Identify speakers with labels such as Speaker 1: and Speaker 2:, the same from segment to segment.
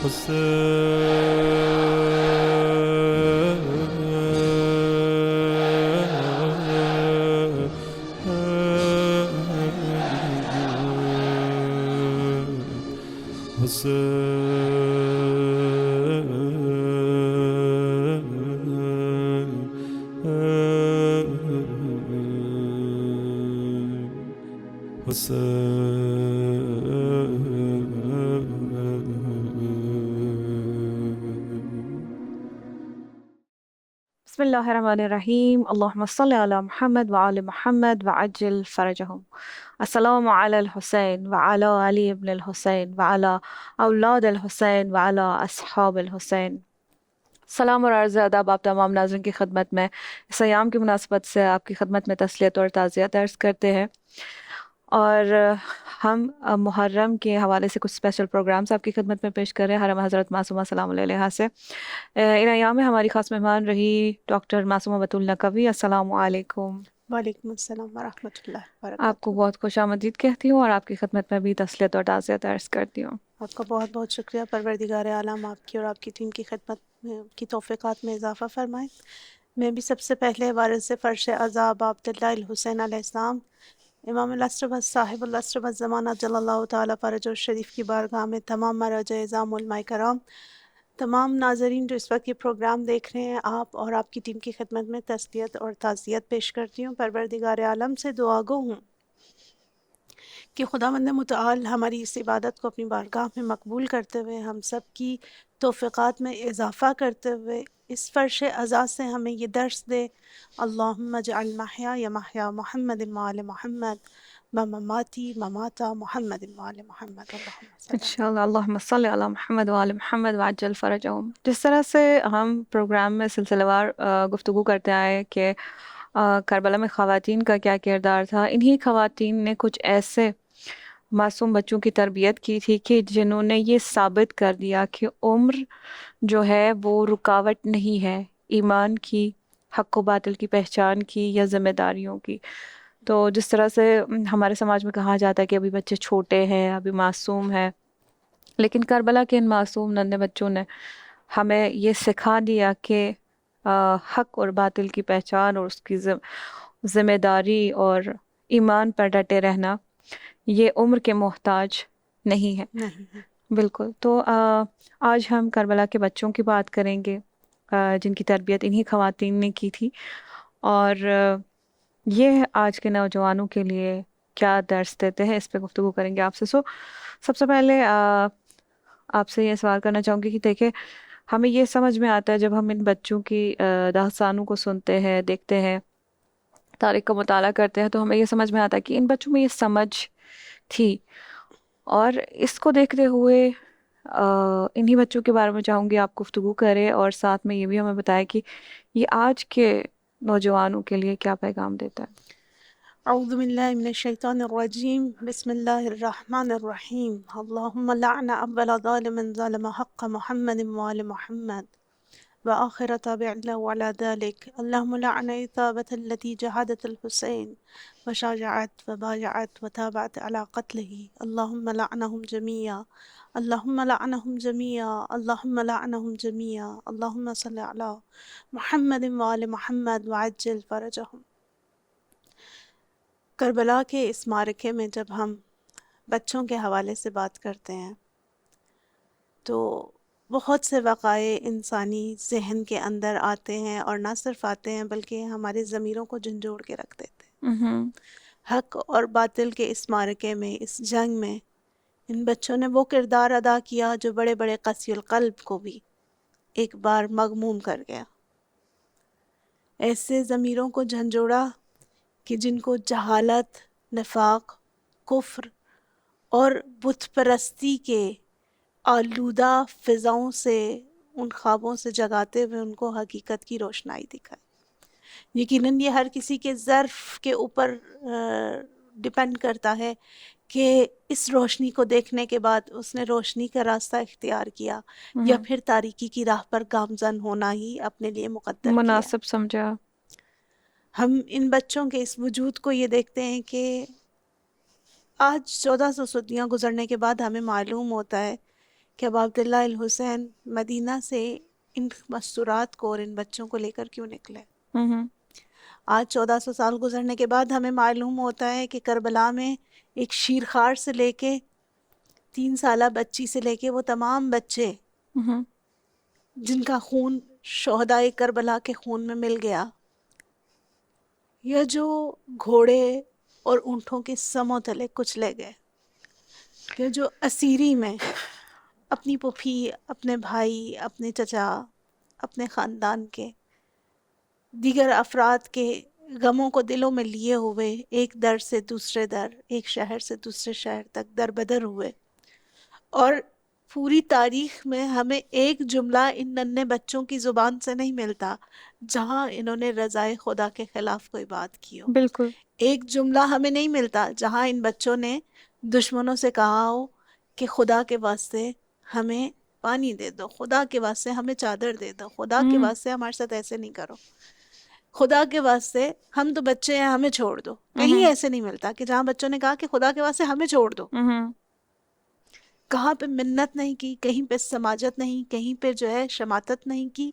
Speaker 1: بسم الله الرحمن الرحيم اللهم صل على محمد وعلى محمد وعجل فرجهم. السلام على الحسين وعلى علي بن الحسين وعلى أولاد الحسين وعلى أصحاب الحسين. سلام اور عرض ادب آپ تمام ناظرین کی خدمت میں اس ایام کی مناسبت سے آپ کی خدمت میں تسلیت اور تعزیت عرض کرتے ہیں، اور ہم محرم کے حوالے سے کچھ اسپیشل پروگرامز آپ کی خدمت میں پیش کر رہے ہیں حرم حضرت معصومہ سلام علیہ سے۔ ان ایام میں ہماری خاص مہمان رہی ڈاکٹر معصومہ بتول نقوی۔ السلام علیکم۔
Speaker 2: وعلیکم السلام ورحمۃ اللہ
Speaker 1: آپ کو
Speaker 2: وبرکاتہ۔
Speaker 1: بہت خوش آمدید کہتی ہوں اور آپ کی خدمت میں بھی تسلیت اور تعزیت عرض کرتی ہوں۔
Speaker 2: آپ کا بہت بہت شکریہ، پروردگار عالم آپ کی اور آپ کی ٹیم کی خدمت میں کی توفیقات میں اضافہ فرمائے۔ میں بھی سب سے پہلے وارث فرش عذاب عبداللہ الحسین علیہ السلام، امام الاسر صاحب الاسر زمانہ جل اللہ تعالیٰ فرج الشریف کی بارگاہ میں تمام مراجع اعظام علماء کرام، تمام ناظرین جو اس وقت یہ پروگرام دیکھ رہے ہیں، آپ اور آپ کی ٹیم کی خدمت میں تسلیت اور تعزیت پیش کرتی ہوں۔ پروردگار عالم سے دعا گو ہوں کہ خداوند متعال ہماری اس عبادت کو اپنی بارگاہ میں مقبول کرتے ہوئے ہم سب کی توفیقات میں اضافہ کرتے ہوئے اس فرش عزا سے ہمیں یہ درس دے، اللہم اجعل محیا محیا محمد وآل محمد ومماتی مماتا محمد وآل محمد۔ اللہم صلی اللہ
Speaker 1: انشاءاللہ اللہم صلی علی محمد وآل محمد وعجل فرجہم۔ جس طرح سے ہم پروگرام میں سلسلہ وار گفتگو کرتے آئے کہ کربلا میں خواتین کا کیا کردار تھا، انہی خواتین نے کچھ ایسے معصوم بچوں کی تربیت کی تھی کہ جنہوں نے یہ ثابت کر دیا کہ عمر جو ہے وہ رکاوٹ نہیں ہے ایمان کی، حق و باطل کی پہچان کی یا ذمہ داریوں کی۔ تو جس طرح سے ہمارے سماج میں کہا جاتا ہے کہ ابھی بچے چھوٹے ہیں، ابھی معصوم ہے، لیکن کربلا کے ان معصوم ننھے بچوں نے ہمیں یہ سکھا دیا کہ حق اور باطل کی پہچان اور اس کی ذمہ داری اور ایمان پر ڈٹے رہنا یہ عمر کے محتاج نہیں ہے۔
Speaker 2: نہیں ہے۔
Speaker 1: بالکل۔ تو آج ہم کربلا کے بچوں کی بات کریں گے جن کی تربیت انہی خواتین نے کی تھی، اور یہ آج کے نوجوانوں کے لیے کیا درس دیتے ہیں اس پہ گفتگو کریں گے آپ سے۔ سب سے پہلے آپ سے یہ سوال کرنا چاہوں گی کہ دیکھیں، ہمیں یہ سمجھ میں آتا ہے جب ہم ان بچوں کی داستانوں کو سنتے ہیں، دیکھتے ہیں، تاریخ کا مطالعہ کرتے ہیں، تو ہمیں یہ سمجھ میں آتا ہے کہ ان بچوں میں یہ سمجھ تھی، اور اس کو دیکھتے ہوئے انہی بچوں کے بارے میں چاہوں گی آپ گفتگو کریں، اور ساتھ میں یہ بھی ہمیں بتائیں کہ یہ آج کے نوجوانوں کے لیے کیا پیغام دیتا ہے۔
Speaker 2: اعوذ باللہ من الشیطان الرجیم، بسم اللہ الرحمن الرحیم، اللہم لعن اول ظالم ظلم حق محمد وآل محمد وآخر تابع له على ذلك، اللهم لعن إثابة التي جهدت الحسين وشاجعت وبايعت وتابعت على قتله، اللهم لعنهم جميعا، اللهم لعنهم جميعا، اللهم لعنهم جميعا، اللهم صل على محمد وآل محمد وعجل فرجهم۔ کربلا کے اس معرکے میں جب ہم بچوں کے حوالے سے بات کرتے ہیں تو بہت سے وقائع انسانی ذہن کے اندر آتے ہیں، اور نہ صرف آتے ہیں بلکہ ہمارے ضمیروں کو جھنجھوڑ کے رکھ دیتے ہیں۔ حق اور باطل کے اس معرکے میں، اس جنگ میں ان بچوں نے وہ کردار ادا کیا جو بڑے بڑے قسی القلب کو بھی ایک بار مغموم کر گیا۔ ایسے ضمیروں کو جھنجھوڑا کہ جن کو جہالت، نفاق، کفر اور بت پرستی کے آلودہ فضاؤں سے، ان خوابوں سے جگاتے ہوئے ان کو حقیقت کی روشنائی دکھائی۔ یقیناً یہ ہر کسی کے ظرف کے اوپر ڈپینڈ کرتا ہے کہ اس روشنی کو دیکھنے کے بعد اس نے روشنی کا راستہ اختیار کیا یا پھر تاریکی کی راہ پر گامزن ہونا ہی اپنے لیے مقدر کیا۔
Speaker 1: مناسب سمجھا۔
Speaker 2: ہم ان بچوں کے اس وجود کو یہ دیکھتے ہیں کہ آج 1400 صدیاں گزرنے کے بعد ہمیں معلوم ہوتا ہے کہ اب عبداللہ الحسین مدینہ سے ان مستورات کو اور ان بچوں کو لے کر کیوں نکلے. آج 1400 سال گزرنے کے بعد ہمیں معلوم ہوتا ہے کہ کربلا میں ایک شیرخوار سے لے کے 3 سالہ بچی سے لے کے وہ تمام بچے جن کا خون شہدائے کربلا کے خون میں مل گیا، یا جو گھوڑے اور اونٹوں کے سموں تلے کچلے گئے، یا جو اسیری میں اپنی پھوپھی، اپنے بھائی، اپنے چچا، اپنے خاندان کے دیگر افراد کے غموں کو دلوں میں لیے ہوئے ایک در سے دوسرے در، ایک شہر سے دوسرے شہر تک در بدر ہوئے. اور پوری تاریخ میں ہمیں ایک جملہ ان ننھے بچوں کی زبان سے نہیں ملتا جہاں انہوں نے رضائے خدا کے خلاف کوئی بات کی ہو.
Speaker 1: بالکل.
Speaker 2: ایک جملہ ہمیں نہیں ملتا جہاں ان بچوں نے دشمنوں سے کہا ہو کہ خدا کے واسطے ہمیں پانی دے دو، خدا کے واسطے ہمیں چادر دے دو، خدا کے واسطے ہمارے ساتھ ایسے نہیں کرو، خدا کے واسطے ہم تو بچے ہیں ہمیں چھوڑ دو. کہیں ایسے نہیں ملتا کہ جہاں بچوں نے کہا کہ خدا کے واسطے ہمیں چھوڑ دو. کہاں پہ منت نہیں کی، کہیں پہ سماجت نہیں، کہیں پہ جو ہے شماتت نہیں کی،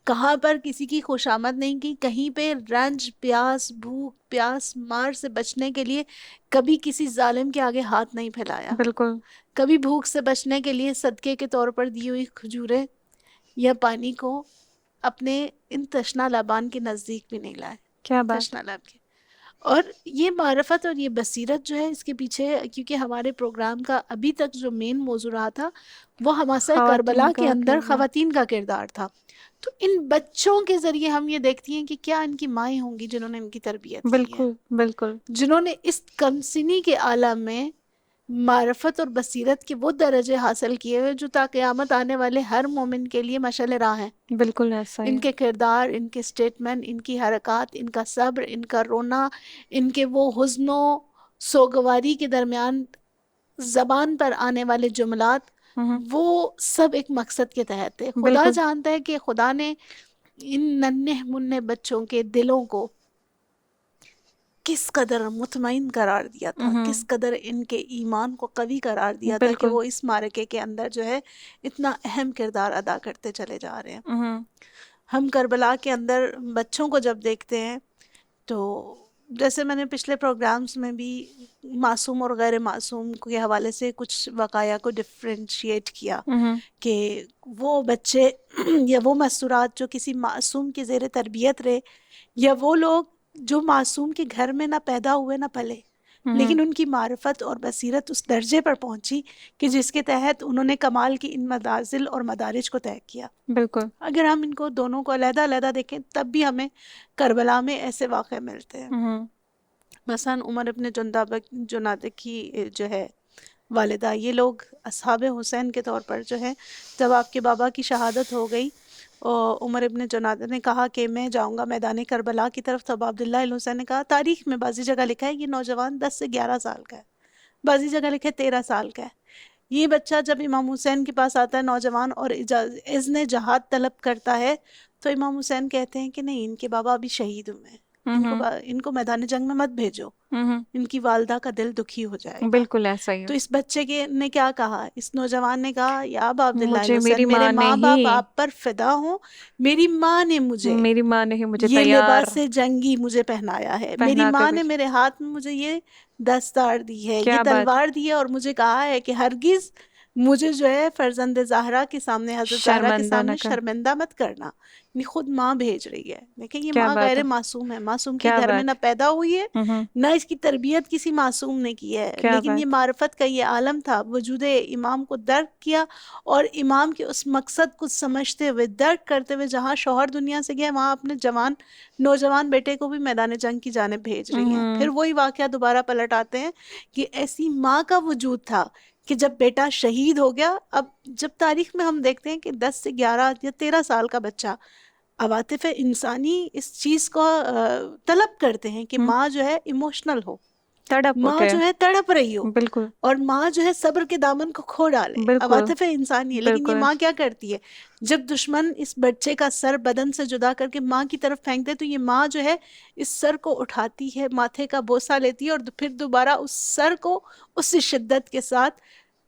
Speaker 2: کہاں پر کسی کی خوشامد نہیں کی، کہیں پہ رنج، پیاس، بھوک، پیاس، مار سے بچنے کے لیے کبھی کسی ظالم کے آگے ہاتھ نہیں پھیلایا.
Speaker 1: بالکل.
Speaker 2: کبھی بھوک سے بچنے کے لیے صدقے کے طور پر دی ہوئی کھجوریں یا پانی کو اپنے ان تشنا لبان کے نزدیک بھی نہیں لائے.
Speaker 1: کیا بات.
Speaker 2: تشنا لب کے. اور یہ معرفت اور یہ بصیرت جو ہے اس کے پیچھے، کیونکہ ہمارے پروگرام کا ابھی تک جو مین موضوع رہا تھا وہ ہماسہ کربلا
Speaker 1: خواتین
Speaker 2: کے
Speaker 1: کا
Speaker 2: اندر
Speaker 1: کردار.
Speaker 2: خواتین کا کردار تھا. تو ان بچوں کے ذریعے ہم یہ دیکھتی ہیں کہ کیا ان کی مائیں ہوں گی جنہوں نے ان کی تربیت کی ہے،
Speaker 1: بالکل بالکل.
Speaker 2: جنہوں نے اس کمسنی کے عالم میں معرفت اور بصیرت کے وہ درجے حاصل کیے ہوئے جو تا قیامت آنے والے ہر مومن کے لیے مشعل راہ ہیں.
Speaker 1: بالکل ایسا ہی.
Speaker 2: ان کے کردار، ان کے سٹیٹمنٹ، ان کی حرکات، ان کا صبر، ان کا رونا، ان کے وہ حزن و سوگواری کے درمیان زبان پر آنے والے جملات، وہ سب ایک مقصد کے تحت تھے. خدا جانتا ہے کہ خدا نے ان ننھے منھے بچوں کے دلوں کو کس قدر مطمئن قرار دیا تھا، کس قدر ان کے ایمان کو قوی قرار دیا تھا کہ وہ اس معرکے کے اندر جو ہے اتنا اہم کردار ادا کرتے چلے جا رہے ہیں. ہم کربلا کے اندر بچوں کو جب دیکھتے ہیں تو جیسے میں نے پچھلے پروگرامز میں بھی معصوم اور غیر معصوم کے حوالے سے کچھ وقایع کو ڈفرینشیٹ کیا کہ وہ بچے یا وہ مستورات جو کسی معصوم کے زیر تربیت رہے، یا وہ لوگ جو معصوم کے گھر میں نہ پیدا ہوئے نہ پلے، لیکن ان کی معرفت اور بصیرت اس درجے پر پہنچی کہ جس کے تحت انہوں نے کمال کی ان مدازل اور مدارج کو طے کیا. بالکل. اگر ہم ان کو دونوں کو علیحدہ علیحدہ دیکھیں تب بھی ہمیں کربلا میں ایسے واقعے ملتے ہیں. مثلا عمر ابن جنادہ کی جو ہے والدہ، یہ لوگ اصحاب حسین کے طور پر جو ہے جب آپ کے بابا کی شہادت ہو گئی اور عمر ابن جنادہ نے کہا کہ میں جاؤں گا میدان کربلا کی طرف، تب عبداللہ الحسین نے کہا، تاریخ میں بعضی جگہ لکھا ہے یہ نوجوان 10 سے 11 سال کا ہے، بعضی جگہ لکھا ہے 13 سال کا ہے. یہ بچہ جب امام حسین کے پاس آتا ہے نوجوان اور اذن جہاد طلب کرتا ہے تو امام حسین کہتے ہیں کہ نہیں، ان کے بابا ابھی شہید ہوئے ہیں، ان کو میدان جنگ میں مت بھیجو، ان کی والدہ کا دل دکھی ہو جائے گا.
Speaker 1: بالکل ایسا ہی.
Speaker 2: تو اس بچے نے کیا کہا، اس نوجوان نے کہا، یا ابا عبداللہ
Speaker 1: مجھے
Speaker 2: الحسین، میرے ماں باپ آپ پر فدا ہوں، میری ماں نے مجھے یہ لباس جنگی مجھے پہنایا ہے، میری ماں نے میرے ہاتھ میں مجھے یہ دستار دی ہے، یہ تلوار دی ہے، اور مجھے کہا ہے کہ ہرگز مجھے جو ہے فرزند زہرا کے سامنے، حضرت زہرا کے سامنے شرمندہ مت کرنا. یعنی خود ماں بھیج رہی ہے. دیکھیں یہ ماں غیر معصوم ہے، معصوم کے گھر میں نہ پیدا ہوئی ہے، نہ اس کی تربیت کسی معصوم نے کی ہے، لیکن یہ معرفت کا یہ عالم تھا، وجود امام کو درک کیا اور امام کے اس مقصد کو سمجھتے ہوئے، درک کرتے ہوئے، جہاں شوہر دنیا سے گیا وہاں اپنے نوجوان بیٹے کو بھی میدان جنگ کی جانب بھیج رہی ہیں. پھر وہی واقعہ دوبارہ پلٹ آتے ہیں کہ ایسی ماں کا وجود تھا کہ جب بیٹا شہید ہو گیا. اب جب تاریخ میں ہم دیکھتے ہیں کہ 10 سے 11 یا 13 سال کا بچہ، عواطف انسانی اس چیز کو طلب کرتے ہیں کہ ماں جو ہے ایموشنل ہو، ماں جو ہے تڑپ رہی ہو،
Speaker 1: بالکل،
Speaker 2: اور ماں جو ہے صبر کے دامن کو کھو ڈالے. عواطف انسانی ہے. لیکن یہ ماں کیا کرتی ہے، جب دشمن اس بچے کا سر بدن سے جدا کر کے ماں کی طرف پھینکتے تو یہ ماں جو ہے اس سر کو اٹھاتی ہے، ماتھے کا بوسہ لیتی ہے، اور پھر دوبارہ اس سر کو اسی شدت کے ساتھ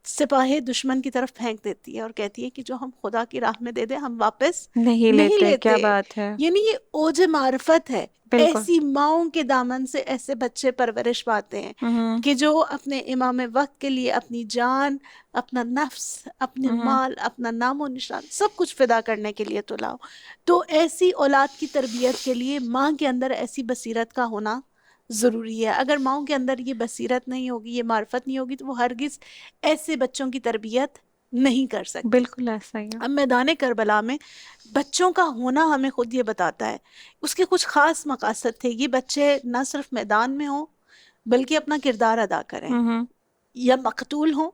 Speaker 2: سپاہی دشمن کی طرف پھینک دیتی ہے اور کہتی ہے کہ جو ہم خدا کی راہ میں دے دیں ہم واپس
Speaker 1: نہیں
Speaker 2: نہیں
Speaker 1: لیتے. کیا
Speaker 2: لیتے.
Speaker 1: بات ہے.
Speaker 2: یعنی یہ اوج معرفت ہے.
Speaker 1: بالکل.
Speaker 2: ایسی ماؤں کے دامن سے ایسے بچے پرورش پاتے ہیں
Speaker 1: ہوں
Speaker 2: کہ جو اپنے امام وقت کے لیے اپنی جان، اپنا نفس، اپنے مال، اپنا نام و نشان سب کچھ فدا کرنے کے لیے تلا ہو. تو ایسی اولاد کی تربیت کے لیے ماں کے اندر ایسی بصیرت کا ہونا ضروری ہے. اگر ماؤں کے اندر یہ بصیرت نہیں ہوگی، یہ معرفت نہیں ہوگی، تو وہ ہرگز ایسے بچوں کی تربیت نہیں کر سکتی.
Speaker 1: بالکل ایسا ہی ہے.
Speaker 2: اب میدان کربلا میں بچوں کا ہونا ہمیں خود یہ بتاتا ہے اس کے کچھ خاص مقاصد تھے. یہ بچے نہ صرف میدان میں ہوں بلکہ اپنا کردار ادا کریں، یا مقتول ہوں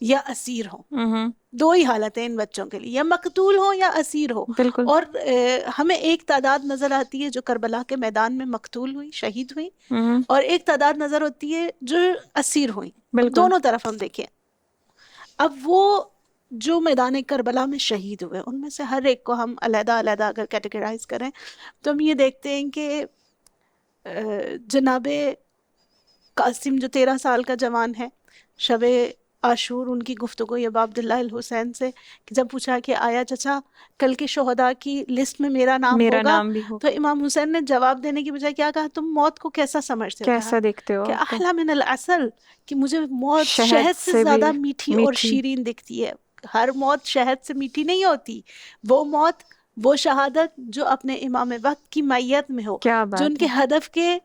Speaker 2: یا اسیر ہوں. دو ہی حالتیں ان بچوں کے لیے، یا مقتول ہو یا اسیر ہو.
Speaker 1: بالکل.
Speaker 2: اور ہمیں ایک تعداد نظر آتی ہے جو کربلا کے میدان میں مقتول ہوئی، شہید ہوئی، اور ایک تعداد نظر ہوتی ہے جو اسیر ہوئی.
Speaker 1: بالکل.
Speaker 2: دونوں طرف ہم دیکھیں. اب وہ جو میدان کربلا میں شہید ہوئے ان میں سے ہر ایک کو ہم علیحدہ علیحدہ اگر کیٹیگرائز کریں تو ہم یہ دیکھتے ہیں کہ جناب قاسم جو 13 سال کا جوان ہے، شب عاشور ان کی گفتگو ابا عبداللہ الحسین سے کہ جب پوچھا کہ آیا چچا کل کے شہداء کی لسٹ میں میرا نام ہوگا،
Speaker 1: نام بھی ہو.
Speaker 2: تو امام حسین نے جواب دینے کی بجائے کیا کہا؟ تم موت کو کیسا سمجھتے ہو؟
Speaker 1: کیسا دیکھتے ہو
Speaker 2: کہ
Speaker 1: آپ کو؟
Speaker 2: احلی من العسل، کہ مجھے موت
Speaker 1: شہد
Speaker 2: شہد سے
Speaker 1: سے بھی
Speaker 2: زیادہ میٹھی اور شیرین دکھتی ہے. ہر موت شہد سے میٹھی نہیں ہوتی. وہ موت، وہ شہادت جو اپنے امام وقت کی معیت میں ہو،
Speaker 1: کیا
Speaker 2: جو ان
Speaker 1: بات
Speaker 2: کے
Speaker 1: ہے.
Speaker 2: ہدف کے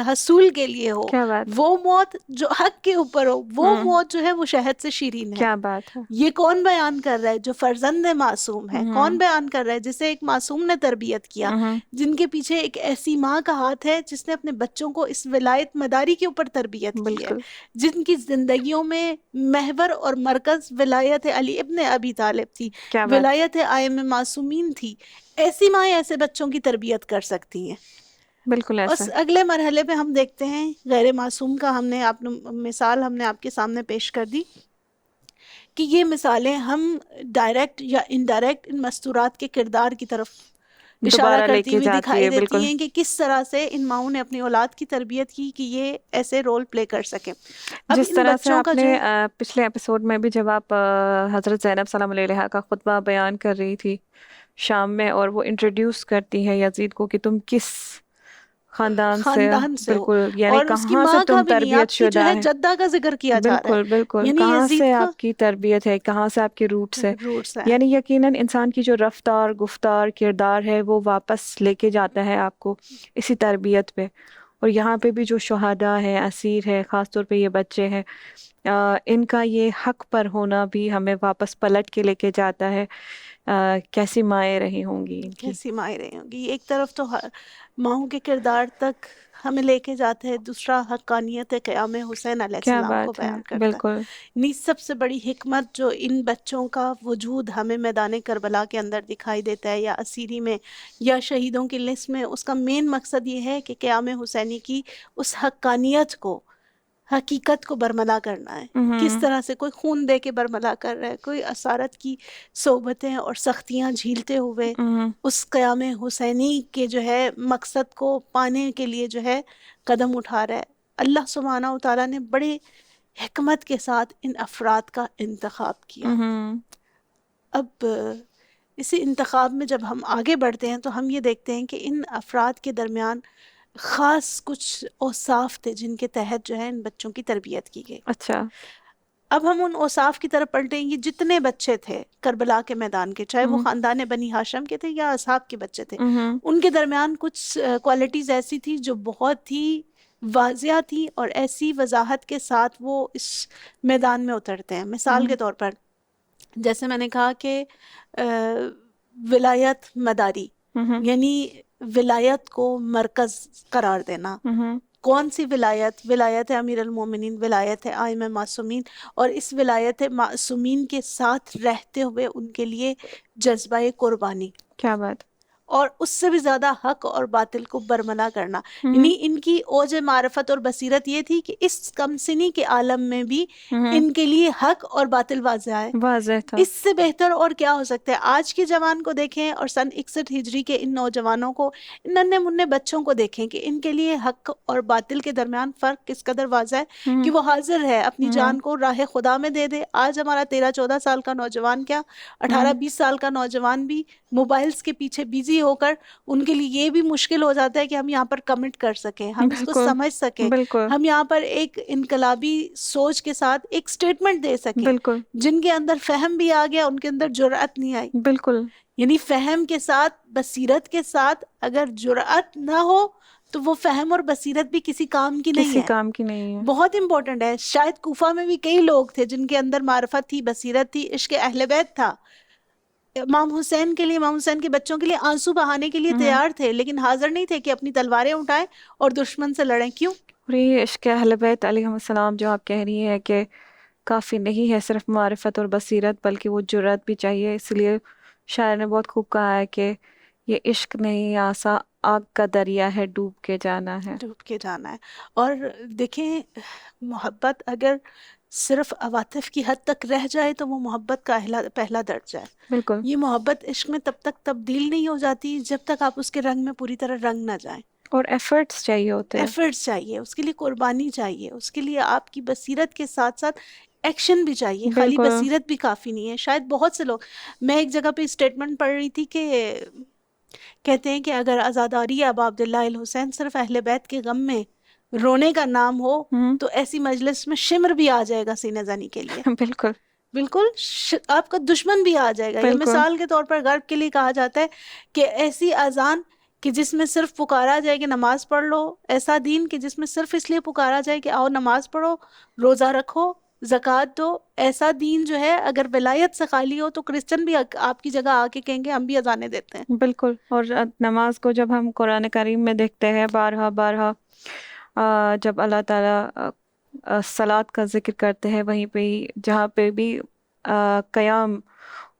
Speaker 2: حصول کے لیے ہو،
Speaker 1: کیا بات.
Speaker 2: وہ موت جو حق کے اوپر ہو، وہ موت جو ہے وہ شہد سے شیرین ہے.
Speaker 1: کیا بات ہے.
Speaker 2: یہ کون بیان کر رہا ہے؟ جو فرزند معصوم ہے. کون بیان کر رہا ہے؟ جسے ایک معصوم نے تربیت کیا، جن کے پیچھے ایک ایسی ماں کا ہاتھ ہے جس نے اپنے بچوں کو اس ولایت مداری کے اوپر تربیت کی ہے،
Speaker 1: بالکل.
Speaker 2: جن کی زندگیوں میں محور اور مرکز ولایت علی ابن ابی طالب تھی،
Speaker 1: کیا بات.
Speaker 2: ولایت ائمہ معصومین تھی. ایسی مائیں ایسے بچوں کی تربیت کر سکتی ہیں.
Speaker 1: بالکل ایسا.
Speaker 2: اس اگلے مرحلے پہ ہم دیکھتے ہیں غیر معصوم کا. ہم نے مثال ہم نے آپ کے سامنے پیش کر دی کہ یہ مثالیں ہم ڈائریکٹ یا انڈائریکٹ ان مستورات کے کردار کی طرف اشارہ
Speaker 1: دوبارہ لے
Speaker 2: کرتی
Speaker 1: کے
Speaker 2: ہوئی
Speaker 1: جاتی
Speaker 2: دکھائی
Speaker 1: ہے.
Speaker 2: دیتی
Speaker 1: بالکل.
Speaker 2: ہیں کہ کس طرح سے ان ماؤں نے اپنی اولاد کی تربیت کی کہ یہ ایسے رول پلے کر سکیں. اب
Speaker 1: جس
Speaker 2: ان
Speaker 1: طرح سے
Speaker 2: بچوں کا
Speaker 1: آپ نے
Speaker 2: جو
Speaker 1: پچھلے ایپیسوڈ میں بھی جب آپ حضرت زینب سلام علیہ کا خطبہ بیان کر رہی تھی شام میں، اور وہ انٹروڈیوس کرتی ہے یزید کو کہ تم کس خاندان سے،
Speaker 2: ہو،
Speaker 1: بالکل، یعنی
Speaker 2: اور اس کی
Speaker 1: کہاں سے
Speaker 2: ماں کا
Speaker 1: تم
Speaker 2: بھی نہیں،
Speaker 1: تربیت
Speaker 2: آپ کی جو
Speaker 1: شدہ
Speaker 2: ہے
Speaker 1: ہے.
Speaker 2: جدہ کا ذکر کیا جا رہا
Speaker 1: بالکل
Speaker 2: ہے.
Speaker 1: بالکل.
Speaker 2: یعنی
Speaker 1: کہاں
Speaker 2: یزید
Speaker 1: سے
Speaker 2: کا
Speaker 1: آپ کی تربیت ہے، کہاں سے آپ کے روٹس ہے.
Speaker 2: روٹس ہے.
Speaker 1: یعنی یقیناً انسان کی جو رفتار، گفتار، کردار ہے وہ واپس لے کے جاتا ہے آپ کو اسی تربیت پہ. اور یہاں پہ بھی جو شہداء ہے، اسیر ہے، خاص طور پہ یہ بچے ہیں، ان کا یہ حق پر ہونا بھی ہمیں واپس پلٹ کے لے کے جاتا ہے. کیسی مائیں رہی ہوں گی ان کی.
Speaker 2: کیسی مائیں رہی ہوں گی. ایک طرف تو ماؤں کے کردار تک ہمیں لے کے جاتے ہیں، دوسرا حقانیت قیام حسین علیہ
Speaker 1: کیا
Speaker 2: السلام کو
Speaker 1: بات ہے.
Speaker 2: بیان کرتا ہے.
Speaker 1: بالکل.
Speaker 2: سب سے بڑی حکمت جو ان بچوں کا وجود ہمیں میدان کربلا کے اندر دکھائی دیتا ہے، یا اسیری میں یا شہیدوں کی لسٹ میں، اس کا مین مقصد یہ ہے کہ قیام حسینی کی اس حقانیت کو، حقیقت کو برملا کرنا ہے. کس طرح سے کوئی خون دے کے برملا کر رہا ہے، کوئی اسارت کی صحبتیں اور سختیاں جھیلتے ہوئے اس قیام حسینی کے جو ہے مقصد کو پانے کے لیے جو ہے قدم اٹھا رہا ہے. اللہ سبحانہ و تعالیٰ نے بڑے حکمت کے ساتھ ان افراد کا انتخاب کیا. اب اسی انتخاب میں جب ہم آگے بڑھتے ہیں تو ہم یہ دیکھتے ہیں کہ ان افراد کے درمیان خاص کچھ اوصاف تھے جن کے تحت جو ہے ان بچوں کی تربیت کی گئی.
Speaker 1: اچھا.
Speaker 2: اب ہم ان اوصاف کی طرف پلٹیں گے. جتنے بچے تھے کربلا کے میدان کے، چاہے وہ خاندان بنی ہاشم کے تھے یا اصحاب کے بچے تھے، ان کے درمیان کچھ کوالٹیز ایسی تھی جو بہت ہی واضح تھی، اور ایسی وضاحت کے ساتھ وہ اس میدان میں اترتے ہیں. مثال کے طور پر جیسے میں نے کہا کہ ولایت مداری، یعنی ولایت کو مرکز قرار دینا. کون سی ولایت؟ ولایت امیر المومنین، ولایت ائمہ معصومین، اور اس ولایت معصومین کے ساتھ رہتے ہوئے ان کے لیے جذبہ قربانی.
Speaker 1: کیا بات.
Speaker 2: اور اس سے بھی زیادہ حق اور باطل کو برملا کرنا.
Speaker 1: ہوں
Speaker 2: یعنی ان کی اوج معرفت اور بصیرت یہ تھی کہ اس کم سنی کے عالم میں بھی
Speaker 1: ہوں
Speaker 2: ان کے لیے حق اور باطل واضح ہے.
Speaker 1: واضح تھا.
Speaker 2: اس سے بہتر اور کیا ہو سکتا ہے؟ آج کے جوان کو دیکھیں اور سن 61 ہجری کے ان نوجوانوں کو، ان ننھے منھے بچوں کو دیکھیں کہ ان کے لیے حق اور باطل کے درمیان فرق کس قدر واضح ہے
Speaker 1: ہوں
Speaker 2: کہ وہ حاضر ہے اپنی
Speaker 1: ہوں
Speaker 2: جان کو راہ خدا میں دے دے. آج ہمارا 13-14 سال کا نوجوان کیا،
Speaker 1: ہوں
Speaker 2: 18-20 سال کا نوجوان بھی موبائلز کے پیچھے بزی ہو کر، ان کے لیے یہ بھی مشکل ہو جاتا ہے کہ ہم یہاں پر کمنٹ کر سکیں، ہم اس کو
Speaker 1: بالکل
Speaker 2: سمجھ سکیں،
Speaker 1: بالکل
Speaker 2: ہم یہاں پر ایک انقلابی سوچ کے ساتھ ایک سٹیٹمنٹ دے سکیں.
Speaker 1: بالکل
Speaker 2: جن کے اندر فہم بھی آ گیا، ان کے اندر جرأت نہیں آئی.
Speaker 1: بالکل
Speaker 2: یعنی فہم کے ساتھ، بصیرت کے ساتھ اگر جرأت نہ ہو تو وہ فہم اور بصیرت بھی کسی کام کی نہیں
Speaker 1: کسی
Speaker 2: ہے.
Speaker 1: کام کی نہیں ہے.
Speaker 2: بہت امپورٹنٹ ہے. شاید کوفہ میں بھی کئی لوگ تھے جن کے اندر معرفت تھی، بصیرت تھی، عشق اہل بیت تھا. امام حسین کے لیے، امام حسین کے بچوں کے لیے آنسو بہانے کے لیے
Speaker 1: ہوں
Speaker 2: تیار تھے، لیکن حاضر نہیں تھے کہ اپنی تلواریں اٹھائیں اور دشمن سے لڑیں. کیوں؟
Speaker 1: اور یہ عشق اہل بیت علیہ السلام جو آپ کہہ رہی ہے کہ کافی نہیں ہے صرف معرفت اور بصیرت، بلکہ وہ جرأت بھی چاہیے. اس لیے شاعر نے بہت خوب کہا ہے کہ یہ عشق نہیں آسا، آگ کا دریا ہے، ڈوب کے جانا ہے.
Speaker 2: ڈوب کے جانا ہے. اور دیکھیں، محبت اگر صرف عواطف کی حد تک رہ جائے تو وہ محبت کا پہلا درجہ ہے.
Speaker 1: بالکل
Speaker 2: یہ محبت عشق میں تب تک تبدیل نہیں ہو جاتی جب تک آپ اس کے رنگ میں پوری طرح رنگ نہ جائیں.
Speaker 1: اور ایفرٹس چاہیے ہوتے ہیں.
Speaker 2: ایفرٹس چاہیے، اس کے لیے قربانی چاہیے، اس کے لیے آپ کی بصیرت کے ساتھ ساتھ ایکشن بھی چاہیے. خالی
Speaker 1: بالکل
Speaker 2: بصیرت بھی کافی نہیں ہے. شاید بہت سے لوگ، میں ایک جگہ پہ اسٹیٹمنٹ پڑھ رہی تھی کہ کہتے ہیں کہ اگر عزاداری ابا عبداللہ الحسین صرف اہل بیت کے غم میں رونے کا نام ہو
Speaker 1: ہوں
Speaker 2: تو ایسی مجلس میں شمر بھی آ جائے گا سینے زنی کے لیے.
Speaker 1: بالکل
Speaker 2: بالکل آپ کا دشمن بھی آ جائے گا. یا
Speaker 1: بالکل
Speaker 2: مثال کے طور پر غرب کے لیے کہا جاتا ہے کہ ایسی اذان کہ جس میں صرف پکارا جائے کہ نماز پڑھ لو، ایسا دین کہ جس میں صرف اس لیے پکارا جائے کہ آؤ نماز پڑھو، روزہ رکھو، زکوٰۃ دو. ایسا دین جو ہے اگر ولایت سے خالی ہو تو کرسچن بھی آپ کی جگہ آ کے کہیں گے ہم بھی اذانیں دیتے ہیں.
Speaker 1: بالکل. اور نماز کو جب ہم قرآن کریم میں دیکھتے ہیں بارہا بارہا جب اللہ تعالیٰ صلاۃ کا ذکر کرتے ہیں، وہیں پہ ہی جہاں پہ بھی قیام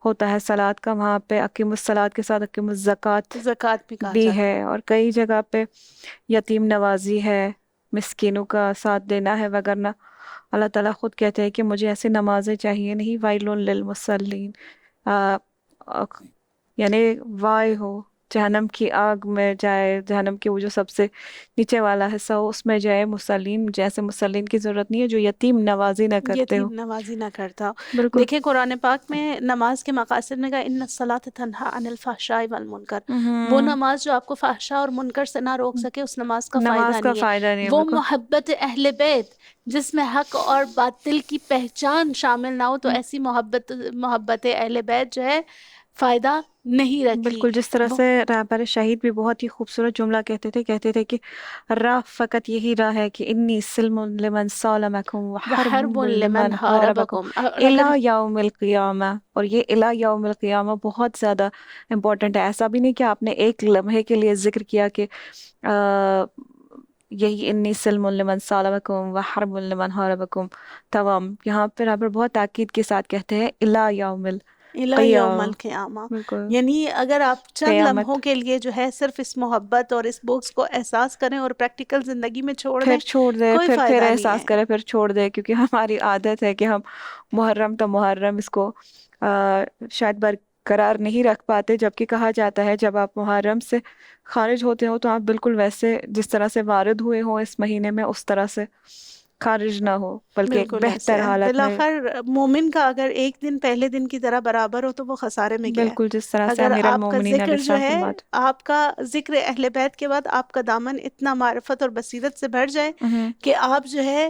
Speaker 1: ہوتا ہے صلاۃ کا، وہاں پہ اقیم الصلاۃ کے ساتھ اقیم الزکوٰۃ
Speaker 2: زکوٰۃ بھی کہا
Speaker 1: بھی
Speaker 2: جاتا
Speaker 1: ہے. اور کئی جگہ پہ یتیم نوازی ہے، مسکینوں کا ساتھ دینا ہے. وگرنہ اللہ تعالیٰ خود کہتے ہیں کہ مجھے ایسی نمازیں چاہیے نہیں. ویل للمصلین، یعنی وائے ہو، جہنم کی آگ میں جائے، جہنم کے وہ جو سب سے نیچے والا حصہ ہو اس میں جائے مصلین. جیسے مصلین کی ضرورت نہیں ہے جو یتیم نوازی نہ کرتے ہو.
Speaker 2: یتیم نوازی نہ کرتا.
Speaker 1: بالکل.
Speaker 2: دیکھیں قرآن پاک میں نماز کے مقاصد میں کہا ان الصلاۃ تنہا عن الفحشاء والمنکر. وہ نماز جو آپ کو فحشاء اور منکر سے نہ روک سکے اس نماز کا
Speaker 1: نماز
Speaker 2: فائدہ
Speaker 1: کا
Speaker 2: نہیں ہے.
Speaker 1: فائدہ نہیں ہے.
Speaker 2: وہ
Speaker 1: بالکل
Speaker 2: محبت اہل بیت جس میں حق اور باطل کی پہچان شامل نہ ہو تو ایسی محبت اہل بیت جو ہے فائدہ نہیں رکھی.
Speaker 1: بالکل. جس طرح سے رہبر شہید بھی بہت ہی خوبصورت جملہ کہتے تھے کہ راہ فقط یہی راہ ہے کہ انی سلم لمن سالمکم
Speaker 2: وحرب
Speaker 1: وحرب
Speaker 2: لمن
Speaker 1: لمن حاربکم
Speaker 2: حاربکم. اگر
Speaker 1: الی یوم القیامہ. اور یہ الی یوم القیامہ بہت زیادہ امپورٹنٹ ہے. ایسا بھی نہیں کہ آپ نے ایک لمحے کے لیے ذکر کیا کہ یہی انی سلم لمن سالمکم وحرب لمن حاربکم تمام. یہاں پہ رہبر بہت تاکید کے ساتھ کہتے ہیں الی یوم
Speaker 2: الی یوم
Speaker 1: القیامہ.
Speaker 2: القیامہ.
Speaker 1: بالکل.
Speaker 2: یعنی اگر آپ چند لمحوں
Speaker 1: قیامت
Speaker 2: کے لیے جو ہے صرف اس محبت اور اس بغض کو احساس کریں اور پریکٹیکل زندگی میں چھوڑ
Speaker 1: پھر
Speaker 2: دیں،
Speaker 1: چھوڑ دے،
Speaker 2: کوئی
Speaker 1: پھر
Speaker 2: فائدہ نہیں
Speaker 1: احساس
Speaker 2: ہے.
Speaker 1: کرے، پھر چھوڑ دے. کیونکہ ہماری عادت ہے کہ ہم محرم تو محرم اس کو شاید برقرار نہیں رکھ پاتے. جبکہ کہا جاتا ہے جب آپ محرم سے خارج ہوتے ہو تو آپ بالکل ویسے جس طرح سے وارد ہوئے ہوں اس مہینے میں اس طرح سے خارج نہ ہو، بلکہ ایک
Speaker 2: بالکل ایسے
Speaker 1: بہتر حالت میں.
Speaker 2: بالآخر مومن کا اگر ایک دن پہلے دن کی طرح برابر ہو تو وہ خسارے میں گیا ہے.
Speaker 1: بالکل جس طرح سے
Speaker 2: اگر
Speaker 1: امیر
Speaker 2: آپ کا
Speaker 1: المومنین علیہ
Speaker 2: ذکر جو
Speaker 1: السلام
Speaker 2: ہے،
Speaker 1: فرماتے.
Speaker 2: آپ کا ذکر اہل بیت کے بعد آپ کا دامن اتنا معرفت اور بصیرت سے بھر جائے کہ آپ جو ہے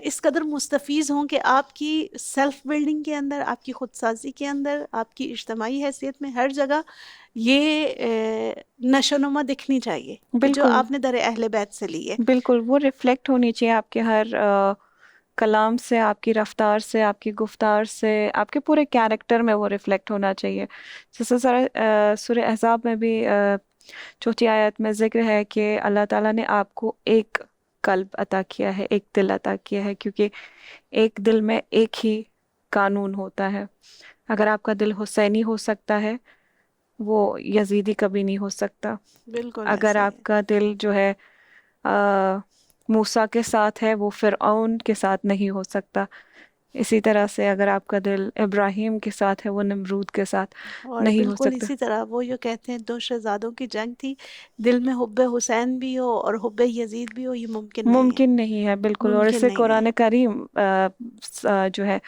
Speaker 2: اس قدر مستفیض ہوں کہ آپ کی سیلف بلڈنگ کے اندر، آپ کی خود سازی کے اندر، آپ کی اجتماعی حیثیت میں ہر جگہ یہ نشو نما دکھنی چاہیے کہ جو
Speaker 1: بالکل
Speaker 2: آپ نے در اہل بیت سے لی ہے.
Speaker 1: بالکل. وہ ریفلیکٹ ہونی چاہیے آپ کے ہر کلام سے، آپ کی رفتار سے، آپ کی گفتار سے، آپ کے پورے کیریکٹر میں وہ ریفلیکٹ ہونا چاہیے. جیسے سورہ احزاب میں بھی چوتھی آیت میں ذکر ہے کہ اللہ تعالیٰ نے آپ کو ایک قلب عطا کیا ہے، ایک دل عطا کیا ہے. کیونکہ ایک دل میں ایک ہی قانون ہوتا ہے. اگر آپ کا دل حسینی ہو سکتا ہے وہ یزیدی کبھی نہیں ہو سکتا.
Speaker 2: بالکل
Speaker 1: اگر
Speaker 2: ایسے ہی
Speaker 1: آپ کا دل جو ہے موسیٰ کے ساتھ ہے وہ فرعون کے ساتھ نہیں ہو سکتا. اسی طرح سے اگر آپ کا دل ابراہیم کے ساتھ ہے وہ نمرود کے ساتھ
Speaker 2: اور
Speaker 1: نہیں ہو
Speaker 2: بالکل
Speaker 1: سکتا.
Speaker 2: اسی طرح وہ یہ کہتے ہیں دو شہزادوں کی جنگ تھی، دل میں حب حسین بھی ہو اور حب یزید بھی ہو، یہ ممکن نہیں ہے.
Speaker 1: ممکن نہیں ہے بالکل. اور
Speaker 2: ممکن
Speaker 1: اسے
Speaker 2: نہیں ہے.
Speaker 1: قرآن کریم جو ہے